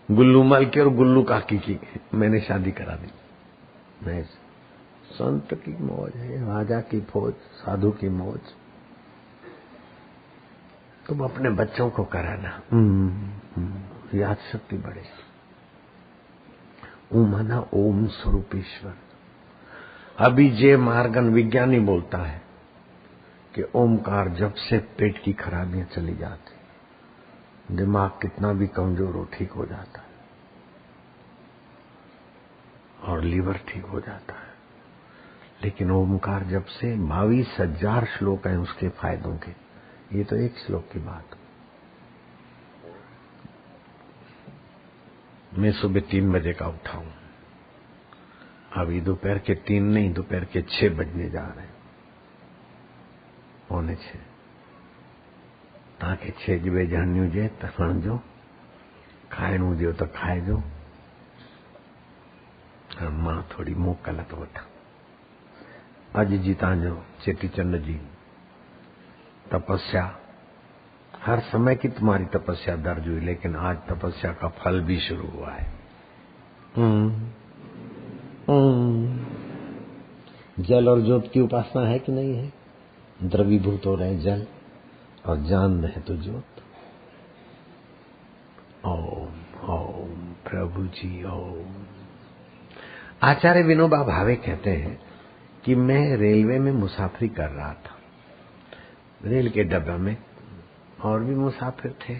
गुल्लूमल की और गुल्लू काकी की मैंने शादी करा दी। मैं संत की मौज है, राजा की फौज, साधु की मौज। तुम अपने बच्चों को कराना, याद शक्ति बढ़ेगी। माना ओम स्वरूप ईश्वर। अभी जे मार्गन विज्ञानी बोलता है कि ओमकार जब से पेट की खराबियां चली जाती, दिमाग कितना भी कमजोर हो ठीक हो जाता है और लीवर ठीक हो जाता है। लेकिन ओमकार जब से 22,000 श्लोक हैं उसके फायदों के, ये तो एक श्लोक की बात। मैं सुबह 3 बजे का उठा हूं, अभी दोपहर के 3 नहीं, दोपहर के 6 बजने जा रहे हैं, 5:45, ताकि 6 बजे जहन्यू जे तो हणजो, खाइणू जो तो खाइजो। मां थोड़ी मोकल तो वठा। अज जी तव्हांजो चेटीचंड जी तपस्या हर समय की तुम्हारी तपस्या दर्ज हुई, लेकिन आज तपस्या का फल भी शुरू हुआ है। जल और ज्योत की उपासना है कि नहीं है? द्रवीभूत हो रहे जल और जान रहे तो ज्योत। ओम ओम प्रभु जी ओम। आचार्य विनोबा भावे कहते हैं कि मैं रेलवे में मुसाफरी कर रहा था, रेल के डब्बे में और भी मुसाफिर थे।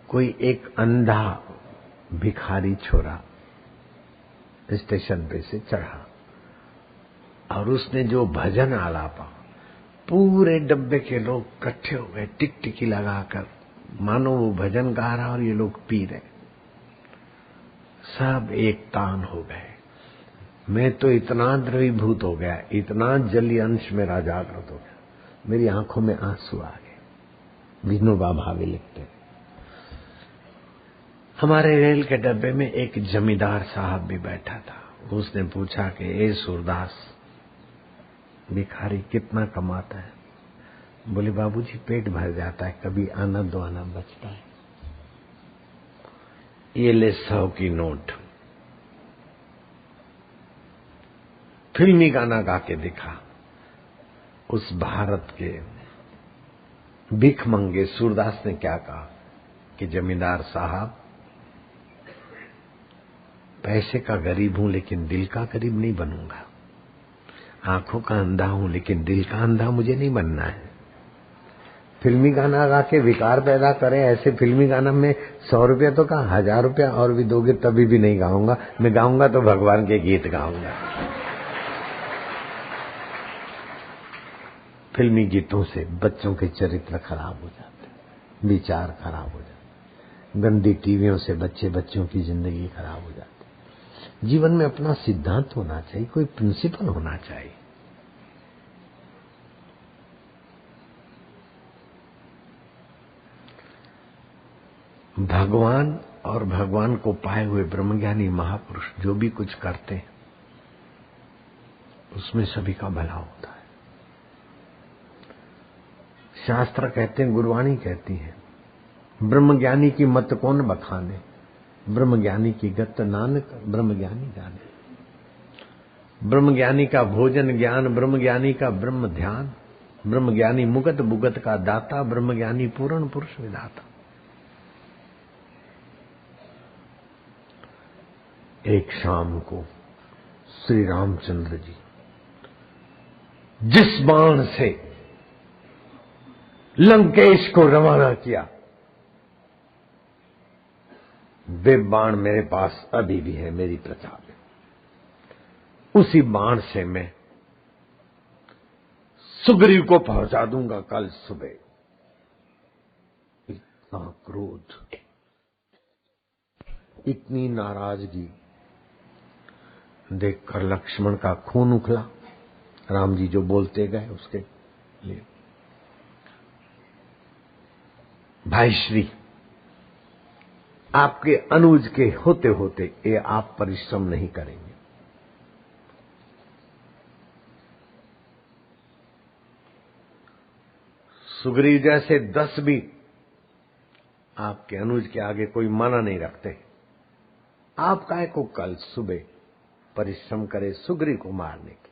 कोई एक अंधा भिखारी छोरा स्टेशन पे से चढ़ा और उसने जो भजन आलापा, पूरे डब्बे के लोग इकट्ठे हो गए टिकटिकी लगाकर, मानो वो भजन गा रहा और ये लोग पी रहे, सब एक तान हो गए। मैं तो इतना द्रवीभूत हो गया, इतना जलीय अंश मेरा जागृत हो गया, मेरी आंखों में आंसू आ गए। विनोबा भावे लिखते हैं। हमारे रेल के डब्बे में एक जमींदार साहब भी बैठा था। उसने पूछा कि ए सूरदास, भिखारी कितना कमाता है? बोले बाबूजी पेट भर जाता है, कभी आना दो आना बचता है। ये ले 100 की नोट। फिल्मी गाना गा के दिखा। उस भारत के भीख मंगे सूरदास ने क्या कहा कि जमींदार साहब, पैसे का गरीब हूं लेकिन दिल का गरीब नहीं बनूंगा। आंखों का अंधा हूं लेकिन दिल का अंधा मुझे नहीं बनना है। फिल्मी गाना गा के विकार पैदा करें, ऐसे फिल्मी गाना में 100 रुपया तो कहा 1000 रुपया और भी दोगे तभी भी नहीं गाऊंगा। मैं गाऊंगा तो भगवान के गीत गाऊंगा। फिल्मी गीतों से बच्चों के चरित्र खराब हो जाते, विचार खराब हो जाते। गंदी टीवियों से बच्चों की जिंदगी खराब हो जाती। जीवन में अपना सिद्धांत होना चाहिए, कोई प्रिंसिपल होना चाहिए। भगवान और भगवान को पाए हुए ब्रह्मज्ञानी महापुरुष जो भी कुछ करते हैं उसमें सभी का भला होता है। शास्त्र कहते हैं, गुरवाणी कहती है, ब्रह्मज्ञानी की मत कौन बखाने, ब्रह्मज्ञानी की गत नानक ब्रह्मज्ञानी जाने। ब्रह्मज्ञानी का भोजन ज्ञान, ब्रह्मज्ञानी का ब्रह्म ध्यान, ब्रह्मज्ञानी मुगत बुगत का दाता, ब्रह्मज्ञानी पूर्ण पुरुष विधाता। एक शाम को श्री रामचंद्र जी जिस बाण से लंकेश को रवाना किया, वे बाण मेरे पास अभी भी है, मेरी प्रताप में। उसी बाण से मैं सुग्रीव को पहुंचा दूंगा कल सुबह। इतना क्रोध, इतनी नाराजगी देखकर लक्ष्मण का खून उखला। राम जी जो बोलते गए उसके लिए, भाई श्री, आपके अनुज के होते होते ये आप परिश्रम नहीं करेंगे। सुग्रीव जैसे 10 भी आपके अनुज के आगे कोई माना नहीं रखते। आप काहे को कल सुबह परिश्रम करे सुग्रीव को मारने की।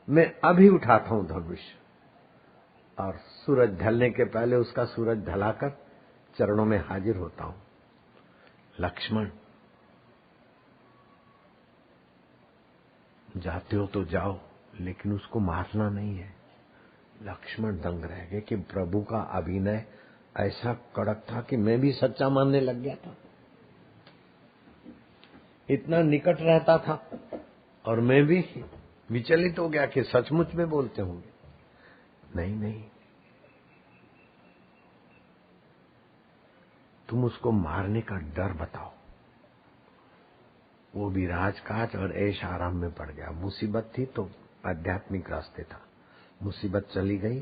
मैं अभी उठाता हूं धनुष और सूरज ढलने के पहले उसका सूरज ढलाकर चरणों में हाजिर होता हूं। लक्ष्मण, जाते हो तो जाओ, लेकिन उसको मारना नहीं है। लक्ष्मण दंग रह गए कि प्रभु का अभिनय ऐसा कड़क था कि मैं भी सच्चा मानने लग गया था। इतना निकट रहता था और मैं भी विचलित हो गया कि सचमुच में बोलते होंगे। नहीं नहीं, तुम उसको मारने का डर बताओ। वो भी राजकाज और ऐश आराम में पड़ गया। मुसीबत थी तो आध्यात्मिक रास्ते था, मुसीबत चली गई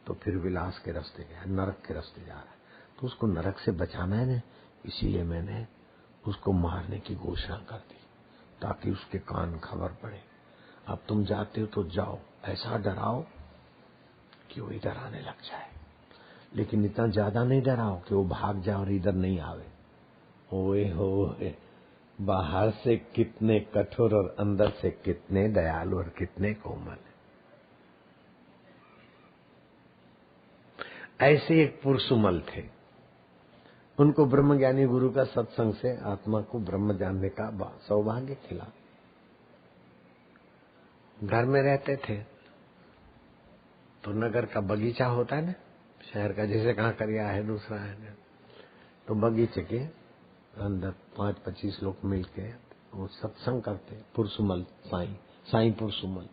तो फिर विलास के रास्ते गया, नरक के रास्ते जा रहा है। तो उसको नरक से बचाना है ना, इसीलिए मैंने उसको मारने की घोषणा कर दी ताकि उसके कान खबर पड़े। अब तुम जाते हो तो जाओ, ऐसा डराओ कि वो इधर आने लग जाए। लेकिन इतना ज्यादा नहीं डराओ कि वो भाग जाए और इधर नहीं आवे। ओए होए, बाहर से कितने कठोर और अंदर से कितने दयालु और कितने कोमल। ऐसे एक पुरुषुमल थे, उनको ब्रह्मज्ञानी गुरु का सत्संग से आत्मा को ब्रह्म जानने का सौभाग्य खिला। घर में रहते थे तो नगर का बगीचा होता है ना, शहर का जैसे कांकरिया है दूसरा है ना, तो बगीचे के अंदर 5-25 लोग मिलके वो सत्संग करते। पुरुषुमल साईं पुरुषुमल।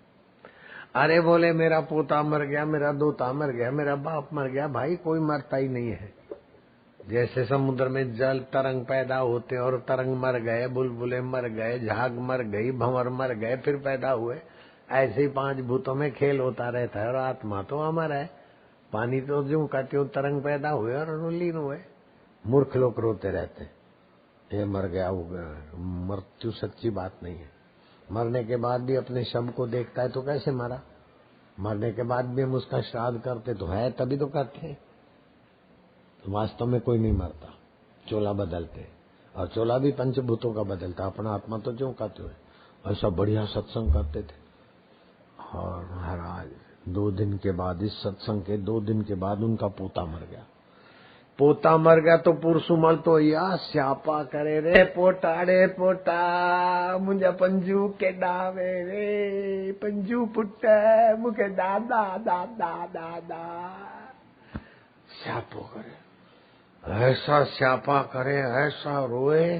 अरे बोले मेरा पोता मर गया, मेरा दोता मर गया, मेरा बाप मर गया। भाई कोई मरता ही नहीं है। जैसे समुद्र में जल तरंग पैदा होते और तरंग मर गए, बुलबुले मर गए, झाग मर गई, भंवर मर गए, फिर पैदा हुए, ऐसे ही 5 भूतों में खेल होता रहता है। और आत्मा तो अमर है। पानी तो जो कहते हो तरंग पैदा हुए और लीन हुए। मूर्ख लोग रोते रहते हैं, ये मर गया वो गया। मृत्यु सच्ची बात नहीं है। मरने के बाद भी अपने शव को देखता है तो कैसे मरा? मरने के बाद भी हम उसका श्राद्ध करते तो है, तभी तो करते हैं। तो वास्तव में कोई नहीं मरता, चोला बदलते, और चोला भी पंचभूतों का बदलता, अपना आत्मा तो जो कहते हुए। ऐसा बढ़िया सत्संग करते थे। और महाराज 2 दिन के बाद, इस सत्संग के 2 दिन के बाद उनका पोता मर गया। पोता मर गया तो पुरुषुमल तो या स्यापा करे रे पोटा रे पोटा, मुझे पंजू के डावे रे पंजू पुट मुखे दादा दादा दादा। स्यापो करे, ऐसा स्यापा करे, ऐसा रोए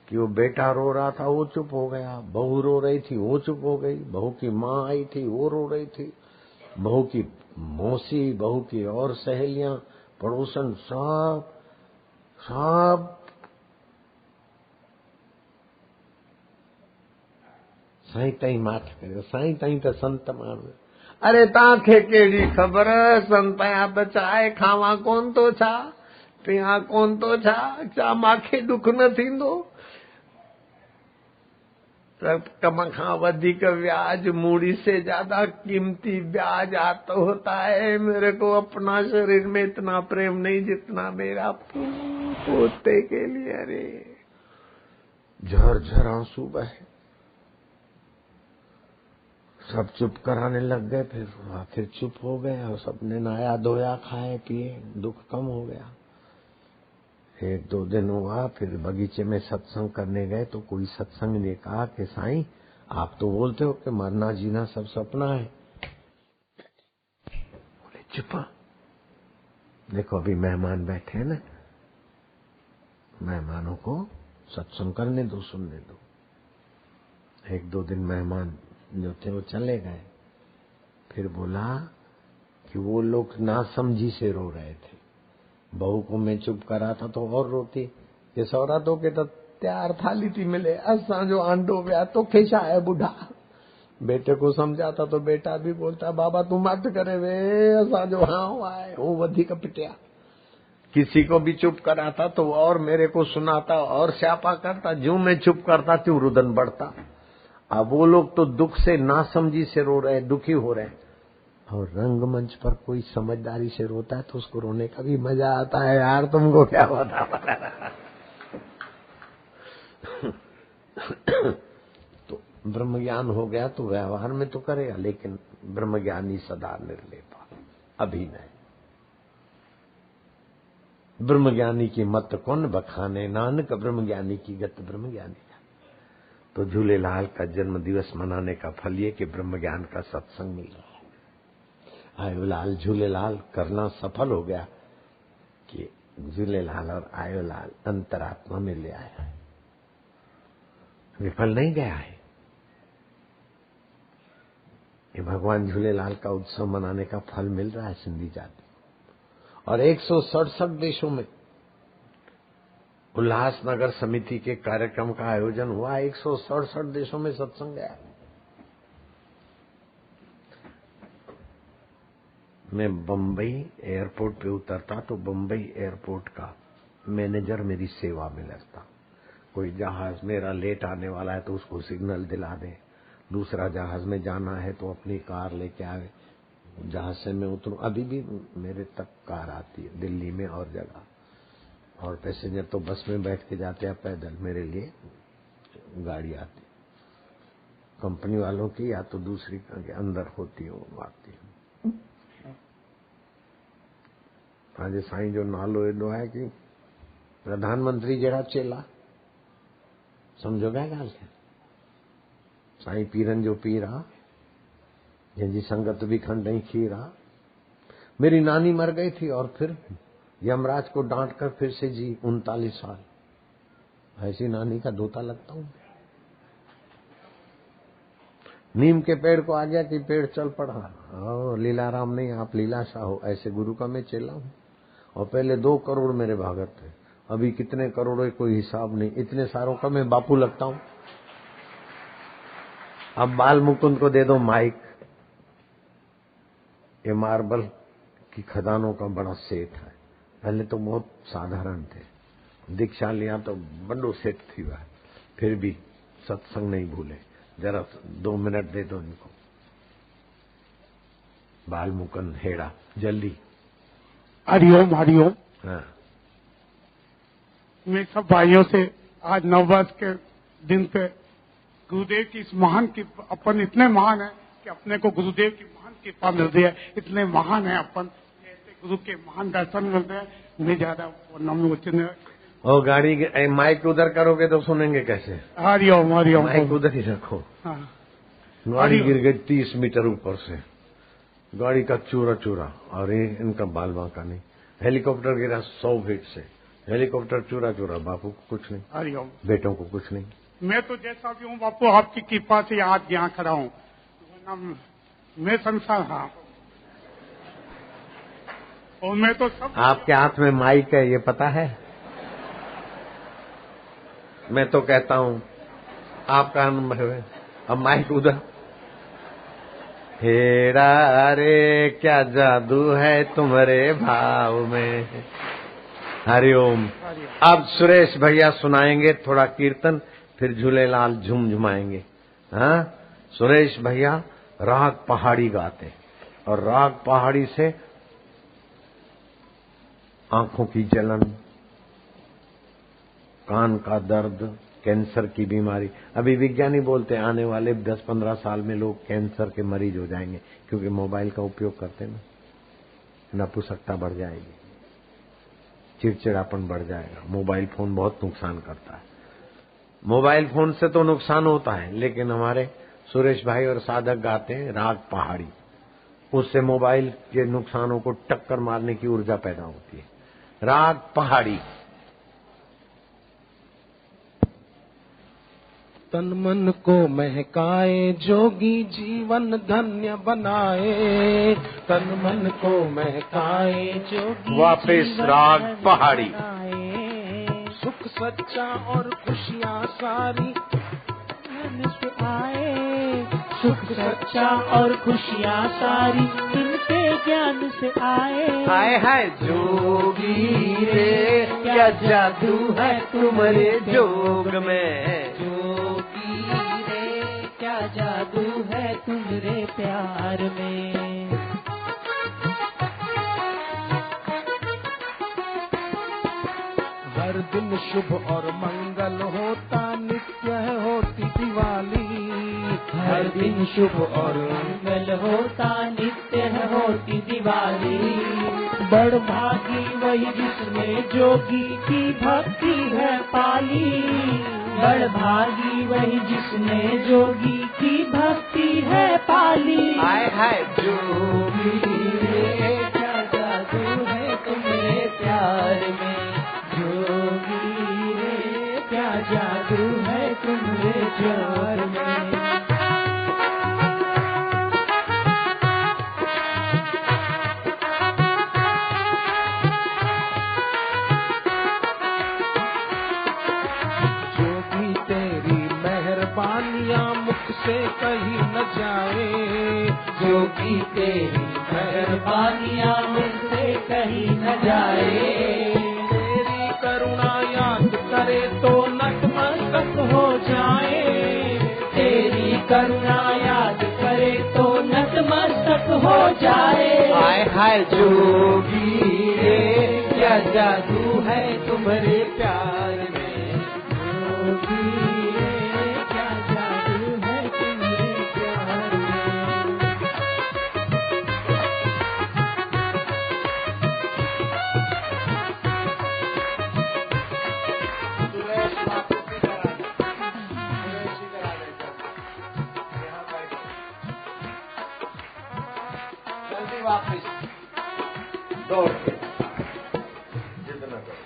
कि वो बेटा रो रहा था वो चुप हो गया, बहू रो रही थी वो चुप हो गई, बहू की माँ आई थी वो रो रही थी, बहू की मौसी, बहू की और सहेलियां, पड़ोसन, सब साईं ताईं माठ करे। साईं ताईं तो संत माण्हू। अरे तव्हांखे कहिड़ी ख़बर, संत बचाए खावा कोन तो छा, पिया कोन तो छा मांखे दुख न थींदो। कम खां वधिक ब्याज, मूड़ी से ज्यादा कीमती ब्याज आता होता है। मेरे को अपना शरीर में इतना प्रेम नहीं जितना मेरा पोते के लिए। अरे झरझर आंसू बहे। सब चुप कराने लग गए, फिर आखिर चुप हो गए और सबने नहाया धोया, खाए पिए, दुख कम हो गया। 1-2 दिन हुआ, फिर बगीचे में सत्संग करने गए तो कोई सत्संग ने कहा कि साईं आप तो बोलते हो कि मरना जीना सब सपना है। बोले चुप, देखो अभी मेहमान बैठे हैं ना, मेहमानों को सत्संग करने दो, सुनने दो। 1-2 दिन मेहमान जो थे वो चले गए। फिर बोला कि वो लोग नासमझी से रो रहे थे। बहू को मैं चुप करा था तो और रोती कि सौरातों के तो तैयार थाली थी मिले, असा जो आंडो व्या तो खेशा है बुढ़ा। बेटे को समझाता तो बेटा भी बोलता बाबा तू मत करे वे, असा जो हाँ आए वो वधिक पिटिया। किसी को भी चुप कराता तो और मेरे को सुनाता और स्यापा करता। जो मैं चुप करता त्यों रुदन बढ़ता। अब वो लोग तो दुख से नासमझी से रो रहे, दुखी हो रहे। और रंगमंच पर कोई समझदारी से रोता है तो उसको रोने का भी मजा आता है। यार तुमको क्या बता। तो ब्रह्म ज्ञान हो गया तो व्यवहार में तो करेगा, लेकिन ब्रह्मज्ञानी सदा निर्लेपा, अभी नहीं। ब्रह्मज्ञानी की मत कौन बखाने, नानक ब्रह्मज्ञानी की गत ब्रह्मज्ञानी का। तो झूलेलाल का जन्म दिवस मनाने का फल ये कि ब्रह्म ज्ञान का सत्संग मिल रहा है। आयोलाल झूलेलाल करना सफल हो गया कि झूलेलाल और आयोलाल अंतरात्मा में ले आया है, विफल नहीं गया है। ये भगवान झूलेलाल का उत्सव मनाने का फल मिल रहा है सिंधी जाति। और 167 देशों में उल्लासनगर समिति के कार्यक्रम का आयोजन हुआ। 167 देशों में सत्संग गया। मैं बम्बई एयरपोर्ट पे उतरता तो बम्बई एयरपोर्ट का मैनेजर मेरी सेवा में लगता। कोई जहाज मेरा लेट आने वाला है तो उसको सिग्नल दिला दे, दूसरा जहाज में जाना है तो अपनी कार लेके आवे, जहां से मैं उतरूं, अभी भी मेरे तक कार आती है दिल्ली में और जगह, और पैसेंजर तो बस में बैठ के जाते हैं पैदल, मेरे लिए गाड़ी आती कंपनी वालों की या तो दूसरी के अंदर होती है वो आती है। आज साईं जो नालो एडो है कि प्रधानमंत्री जरा चेला समझो क्या गाल है। साईं पीरन जो पीरा जंहिंजी संगत भी खंड नहीं खीरा। मेरी नानी मर गई थी और फिर यमराज को डांट कर फिर से जी 39 साल। ऐसी नानी का धोता लगता हूं। नीम के पेड़ को आ गया कि पेड़ चल पड़ा। लीलाराम नहीं, आप लीलाशाह हो, ऐसे गुरु का मैं चेला हूं। और पहले 2 करोड़ मेरे भागत थे, अभी कितने करोड़ कोई हिसाब नहीं। इतने सारों का मैं बापू लगता हूं। अब बाल मुकुंद को दे दो माइक। ये मार्बल की खदानों का बड़ा सेठ है। पहले तो बहुत साधारण थे, दीक्षा लिया तो बड़ो सेठ थी वह, फिर भी सत्संग नहीं भूले। जरा 2 मिनट दे दो इनको। बाल मुकुंद हेड़ा जल्दी। हरिओम हरिओम। हाँ। मैं सब भाइयों से आज नववर्ष के दिन पे गुरुदेव की इस महान की अपन इतने महान है कि अपने को गुरुदेव की महान कृपा मिल रही है। इतने महान है अपन, ऐसे गुरु के महान दर्शन मिल रहे हैं। मैं ज्यादा नम ओ गाड़ी माइक उधर करोगे तो सुनेंगे कैसे। हरिओम हरिओम। माइक उधर ही रखो। हाँ। गाड़ी गिर गई 30 मीटर ऊपर से, गाड़ी का चूरा चूरा। और ये इनका बाल बांका नहीं। हेलीकॉप्टर गिरा 100 फीट से, हेलीकॉप्टर चूरा चूरा। बापू को कुछ नहीं, हरिओम। बेटों को कुछ नहीं। मैं तो जैसा भी हूँ बापू, आपकी कृपा से आज यहाँ खड़ा हूँ। मैं संसार हाँ, और मैं तो सब। आपके हाथ में माइक है ये पता है। मैं तो कहता हूँ आपका नंबर है। अब माइक उधर। हेरा रे क्या जादू है तुम्हारे भाव में। हरिओम। अब सुरेश भैया सुनाएंगे थोड़ा कीर्तन, फिर झूलेलाल झुमझुमाएंगे। हाँ, सुरेश भैया राग पहाड़ी गाते, और राग पहाड़ी से आंखों की जलन, कान का दर्द, कैंसर की बीमारी। अभी विज्ञानी बोलते हैं आने वाले 10-15 साल में लोग कैंसर के मरीज हो जाएंगे, क्योंकि मोबाइल का उपयोग करते हैं ना। नपुंसकता बढ़ जाएगी, चिड़चिड़ापन बढ़ जाएगा। मोबाइल फोन बहुत नुकसान करता है। मोबाइल फोन से तो नुकसान होता है, लेकिन हमारे सुरेश भाई और साधक गाते हैं राग पहाड़ी, उससे मोबाइल के नुकसानों को टक्कर मारने की ऊर्जा पैदा होती है। राग पहाड़ी। तन मन को महकाए जोगी जीवन धन्य बनाए। तन मन को महकाए जोगी वापिस राग पहाड़ी। सुख सच्चा और खुशियाँ सारी मन से आए। सुख सच्चा और खुशियाँ सारी इनके ज्ञान से आए। हाय हाय जोगी रे क्या जादू है तुम्हारे जोग में। जोगी रे क्या जादू है तुम्हारे प्यार में। हर दिन शुभ और मंगल होता, नित्य होती दिवाली। हर दिन शुभ और मंगल होता, नित्य होती दिवाली। बड़ भागी वही जिसमें जोगी की भक्ति है पाली। बड़ भागी वही जिसने जोगी की भक्ति है पाली। हाय हाय जोगी रे क्या जादू है तुम्हारे प्यार में। जोगी रे क्या जादू है तुम्हारे प्यार में। जोगी तेरी मेहरबानियाँ मुख से कहीं न जाए। जोगी तेरी मेहरबानियाँ मुझसे कहीं न जाए। तेरी करुणा याद करे तो नतमस्तक हो जाए। तेरी करुणा याद करे तो नतमस्तक तक हो जाए। हाय हाय जोगी रे क्या जादू है तुम्हारे प्यार में। जोगी रे क्या जादू है तुम्हारे प्यार में। जल्दी वापस दौड़ के जितना करो।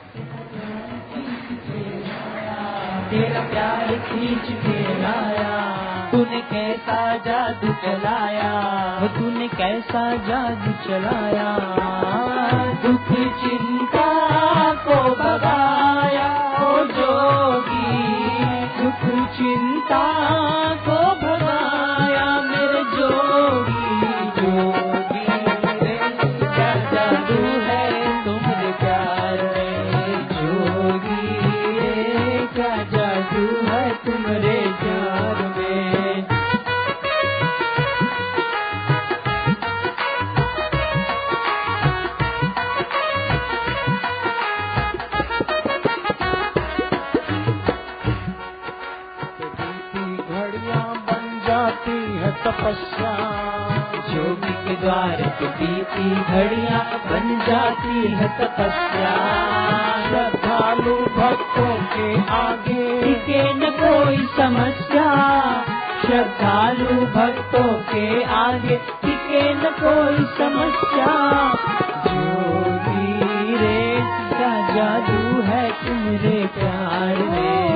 तेरा प्यार खींच के लाया, तूने कैसा जादू चलाया, तूने कैसा जादू चलाया। दुख चिंता को भगाया ओ जोगी, दुख चिंता को भगाया मेरे जोगी। जोगी रे क्या जादू है तुम्हारे प्यार में। जोगी रे क्या जादू है तुम्हारे प्यार में। घड़ियां बन जाती है तपस्या। जोगी के द्वार पे बीती घड़ियां बन जाती है तपस्या। श्रद्धालु भक्तों के आगे टिके न कोई समस्या। श्रद्धालु भक्तों के आगे टिके न कोई समस्या। जोगी रे क्या जादू है तुम्हारे प्यार में।